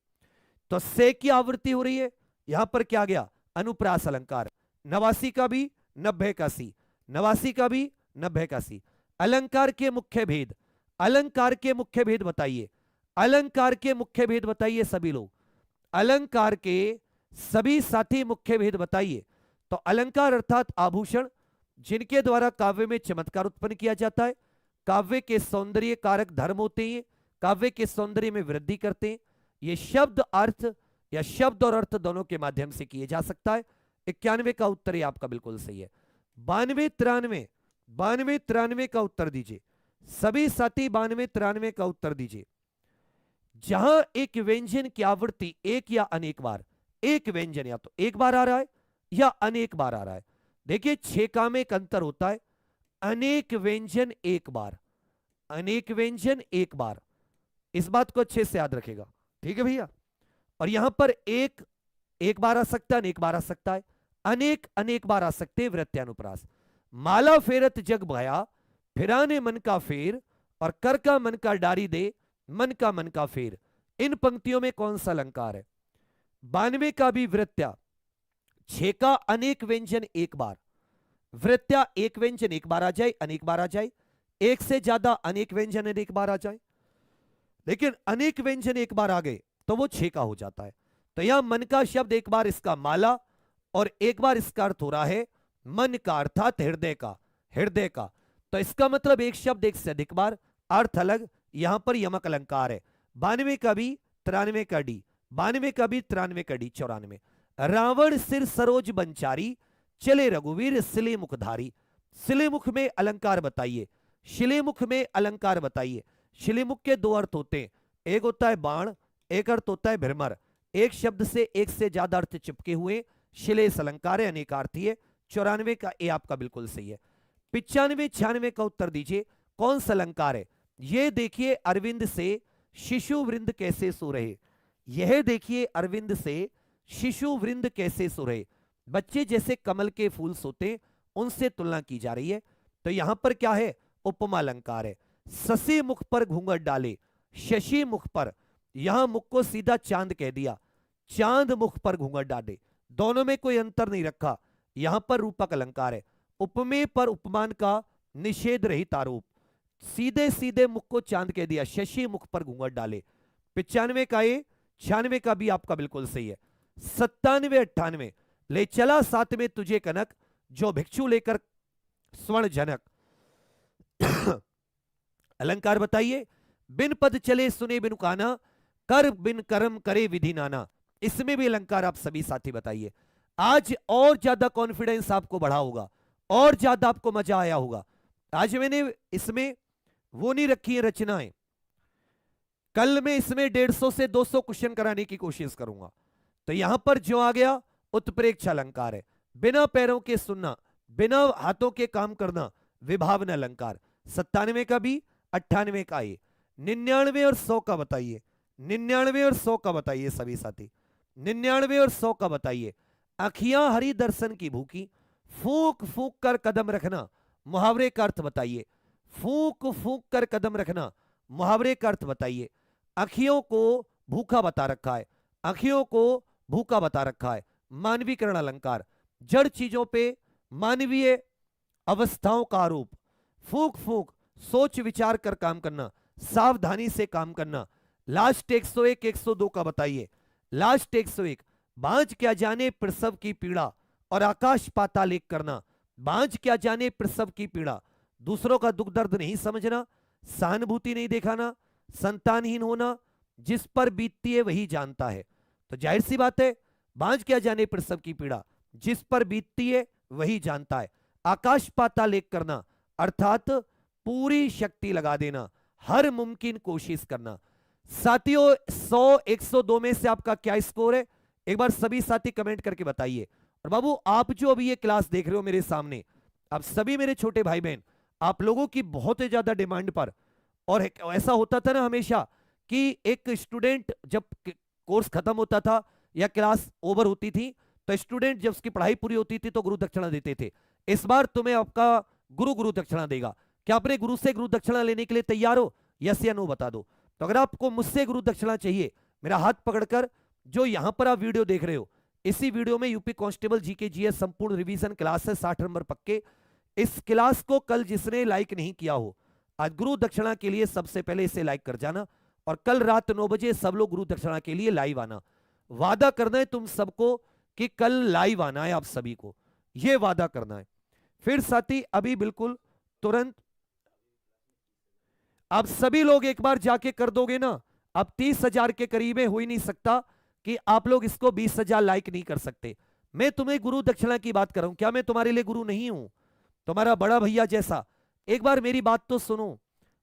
तो से की आवृत्ति हो रही है, यहां पर क्या गया? अनुप्रास अलंकार। 89 का भी 90 का सी, 89 का भी 90 का सी। अलंकार के मुख्य भेद, अलंकार के मुख्य भेद बताइए। अलंकार के मुख्य भेद बताइए सभी लोग, अलंकार के सभी साथी मुख्य भेद बताइए। तो अलंकार अर्थात आभूषण जिनके द्वारा काव्य में चमत्कार उत्पन्न किया जाता है, काव्य के सौंदर्य कारक धर्म होते हैं, काव्य के सौंदर्य में वृद्धि करते हैं। ये शब्द अर्थ या शब्द और अर्थ दोनों के माध्यम से किए जा सकता है। 91 का उत्तर ये आपका बिल्कुल सही है। 92 93 92 93 का उत्तर दीजिए सभी साथी। 92 93 का उत्तर दीजिए। जहां एक व्यंजन की आवृत्ति एक या अनेक बार, एक व्यंजन या तो एक बार आ रहा है या अनेक बार आ रहा है। देखिए छेका में एक अंतर होता है, अनेक व्यंजन एक बार, अनेक व्यंजन एक बार, इस बात को अच्छे से याद रखेगा, ठीक है भैया। और यहां पर एक एक बार आ सकता है, अनेक बार आ सकता है, अनेक अनेक बार आ सकते हैं वृत्त्यानुप्रास। माला फेरत जग भया, फिराने मन का फेर, और कर का मन का डारी दे, मन का फेर। इन पंक्तियों में कौन सा अलंकार है? 92 का भी वृत्त्या, छेका अनेक व्यंजन एक बार, वृत्त्या एक व्यंजन एक बार आ जाए, अनेक बार आ जाए, एक से ज्यादा अनेक व्यंजन अनेक बार आ जाए, लेकिन अनेक व्यंजन एक बार आ गए तो वो छेका हो जाता है। तो यहां मन का शब्द एक बार इसका माला और एक बार इसका अर्थ हो रहा है मन का, अर्थात हृदय का, हृदय का। तो इसका मतलब एक शब्द एक से अधिक बार, अर्थ अलग, यहां पर यमक अलंकार है। 92 का भी 93 का डी, 92 का भी 93 का डी, 94। रावण सिर सरोज बंचारी, चले रघुवीर सिले मुखधारी। सिले मुख में अलंकार बताइए, शिले मुख में अलंकार बताइए। शिले मुख के दो अर्थ होते हैं, एक होता है बाण, एक अर्थ होता है भ्रमर। एक शब्द से एक से ज्यादा अर्थ चिपके हुए शिले अलंकार है, अनेकार्थी है। 94 का ए आपका बिल्कुल सही है। 95 96 का उत्तर दीजिए कौन सा अलंकार है? यह देखिए अरविंद से शिशु वृंद कैसे सो रहे, यह देखिए अरविंद से शिशु वृंद कैसे सो रहे। बच्चे जैसे कमल के फूल सोते उनसे तुलना की जा रही है। तो यहां पर क्या है? उपमा अलंकार है। शशि मुख पर घूंघट डाले, शशि मुख पर, यहां मुख को सीधा चांद कह दिया, चांद मुख पर घूंघट डाले, दोनों में कोई अंतर नहीं रखा। यहां पर रूपक अलंकार है। उपमेय पर उपमान का निषेध रहित आरोप, सीधे सीधे मुख को चांद कह दिया, शशि मुख पर घूंघट डाले। 95 का ए, 96 का भी आपका बिल्कुल सही है। 97 98 ले चला साथ में तुझे कनक, जो भिक्षु लेकर स्वर्ण जनक। अलंकार बताइए। बिन पद चले सुने बिनु काना, कर बिन कर्म करे विधि नाना। इसमें भी अलंकार आप सभी साथी बताइए। आज और ज्यादा कॉन्फिडेंस आपको बढ़ा होगा, और ज्यादा आपको मजा आया होगा। आज मैंने इसमें वो नहीं रखी है रचनाएं, कल मैं इसमें 150 से 200 क्वेश्चन कराने की कोशिश करूंगा। तो यहां पर जो आ गया उत्प्रेक्ष अलंकार है, बिना पैरों के सुनना, बिना हाथों के काम करना, विभावन अलंकार। 97 का भी, 98 का ये, 99 और 100 का बताइए, 99 और 100 का बताइए सभी साथी, 99 और 100 का बताइए। अखियां हरि दर्शन की भूखी, फूक फूक कर कदम रखना, मुहावरे का अर्थ बताइए। फूक फूक कर कदम रखना, मुहावरे का अर्थ बताइए। अखियों को भूखा बता रखा है, अखियों को भूखा बता रखा है, मानवीकरण अलंकार। जड़ चीजों पे मानवीय अवस्थाओं का आरोप। फूक फूक, सोच विचार कर काम करना, सावधानी से काम करना। लास्ट 101 102 का बताइए। लास्ट 101, बांझ क्या जाने प्रसव की पीड़ा और आकाश पाताल एक करना। बांझ क्या जाने प्रसव की पीड़ा, दूसरों का दुख दर्द नहीं समझना, सहानुभूति नहीं दिखाना, संतानहीन होना, जिस पर बीतती है वही जानता है। तो जाहिर सी बात है, बांझ क्या जाने प्रसव की पीड़ा, जिस पर बीतती है वही जानता है। आकाश पाताल एक करना अर्थात पूरी शक्ति लगा देना, हर मुमकिन कोशिश करना। साथियों 100 102 में से आपका क्या स्कोर है, एक बार सभी साथी कमेंट करके बताइए। और बाबू आप जो अभी ये क्लास देख रहे हो मेरे सामने, आप सभी मेरे छोटे भाई बहन, आप लोगों की बहुत ही ज्यादा डिमांड पर, और ऐसा होता था ना हमेशा कि एक स्टूडेंट जब कोर्स खत्म होता था या क्लास ओवर होती थी तो स्टूडेंट जब उसकी पढ़ाई पूरी होती थी तो गुरु दक्षिणा देते थे। इस बार तुम्हें आपका गुरु दक्षिणा देगा। क्या अपने गुरु से गुरु दक्षिणा लेने के लिए तैयार हो? यस या नो बता दो। तो अगर आपको मुझसे गुरु दक्षिणा चाहिए, मेरा हाथ पकड़कर, जो यहां पर आप वीडियो देख रहे हो, इसी वीडियो में यूपी कांस्टेबल जीके जीएस संपूर्ण रिवीजन क्लास है, 60 नंबर पक्के। इस क्लास को कल जिसने लाइक नहीं किया हो, आज गुरु दक्षिणा के लिए सबसे पहले इसे लाइक कर जाना, और कल रात 9 बजे सब लोग गुरु दक्षिणा के लिए लाइव आना। वादा करना है तुम सबको कि कल लाइव आना है, आप सभी को यह वादा करना है। फिर साथी अभी बिल्कुल तुरंत आप सभी लोग एक बार जाके कर दोगे ना। अब 30,000 के करीब है, हो ही नहीं सकता कि आप लोग इसको 20,000 लाइक नहीं कर सकते। मैं तुम्हें गुरु दक्षिणा की बात कर रहा हूं, क्या मैं तुम्हारे लिए गुरु नहीं हूं? तुम्हारा बड़ा भैया जैसा। एक बार मेरी बात तो सुनो,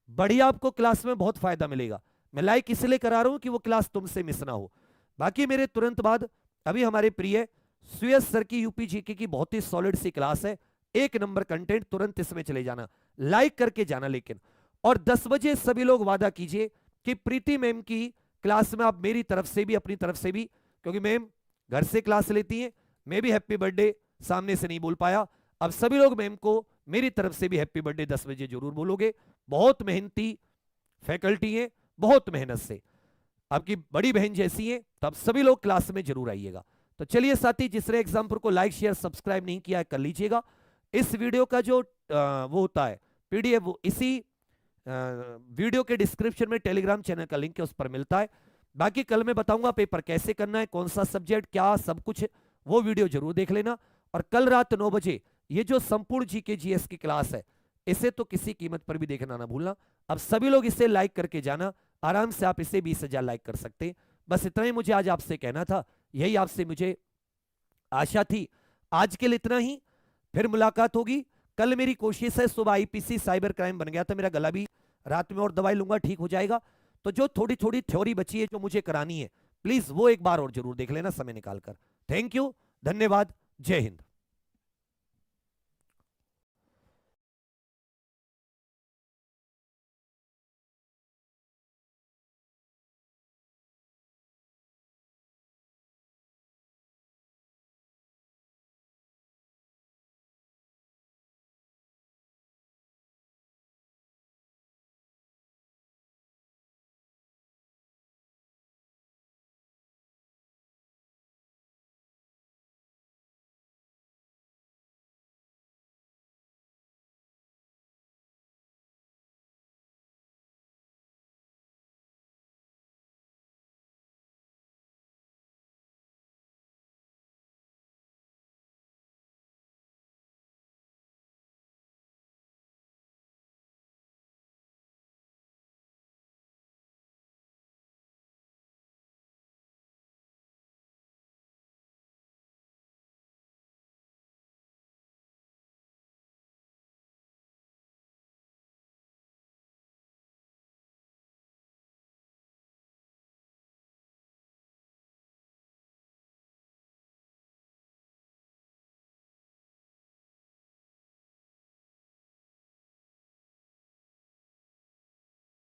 बढ़िया आपको क्लास में बहुत फायदा मिलेगा। मैं लाइक इसलिए करा रहा हूं कि वो क्लास तुमसे मिस ना हो। बाकी मेरे तुरंत बाद अभी हमारे प्रिय सुयस सर की यूपी जीके की बहुत ही सॉलिड सी क्लास है, 1 नंबर कंटेंट, तुरंत इसमें चले जाना, लाइक करके जाना लेकिन। और 10 बजे सभी लोग वादा कीजिए कि प्रीति मैम की क्लास में आप मेरी तरफ से भी अपनी तरफ से भी, क्योंकि मैम घर से क्लास लेती हैं, मैं भी हैप्पी बर्थडे सामने से नहीं बोल पाया, अब सभी लोग मैम को मेरी तरफ से भी हैप्पी बर्थडे 10 बजे जरूर बोलोगे। बहुत मेहनती फैकल्टी है, बहुत मेहनत से आपकी बड़ी बहन जैसी है, तो आप सभी लोग क्लास में जरूर आइएगा। तो चलिए साथी, जिसने एग्जाम्पल को लाइक शेयर सब्सक्राइब नहीं किया है कर लीजिएगा। इस वीडियो का जो वो होता है पीडीएफ, वो इसी वीडियो के डिस्क्रिप्शन में टेलीग्राम चैनल का लिंक है, उस पर मिलता है। बाकी कल मैं बताऊंगा पेपर कैसे करना है, कौन सा सब्जेक्ट क्या सब कुछ, वो वीडियो जरूर देख लेना। और कल रात 9 बजे ये जो संपूर्ण जीके जीएस की क्लास है, इसे तो किसी कीमत पर भी देखना ना भूलना। अब सभी लोग इसे लाइक करके जाना, आराम से आप इसे 20,000 लाइक कर सकते हैं। बस इतना ही मुझे आज आपसे कहना था, यही आपसे मुझे आशा थी। आज के लिए इतना ही, फिर मुलाकात होगी कल। मेरी कोशिश है, सुबह आईपीसी साइबर क्राइम बन गया था मेरा गला भी, रात में और दवाई लूंगा ठीक हो जाएगा। तो जो थोड़ी थोड़ी थ्योरी बची है जो मुझे करानी है, प्लीज वो एक बार और जरूर देख लेना समय निकालकर। थैंक यू, धन्यवाद, जय हिंद।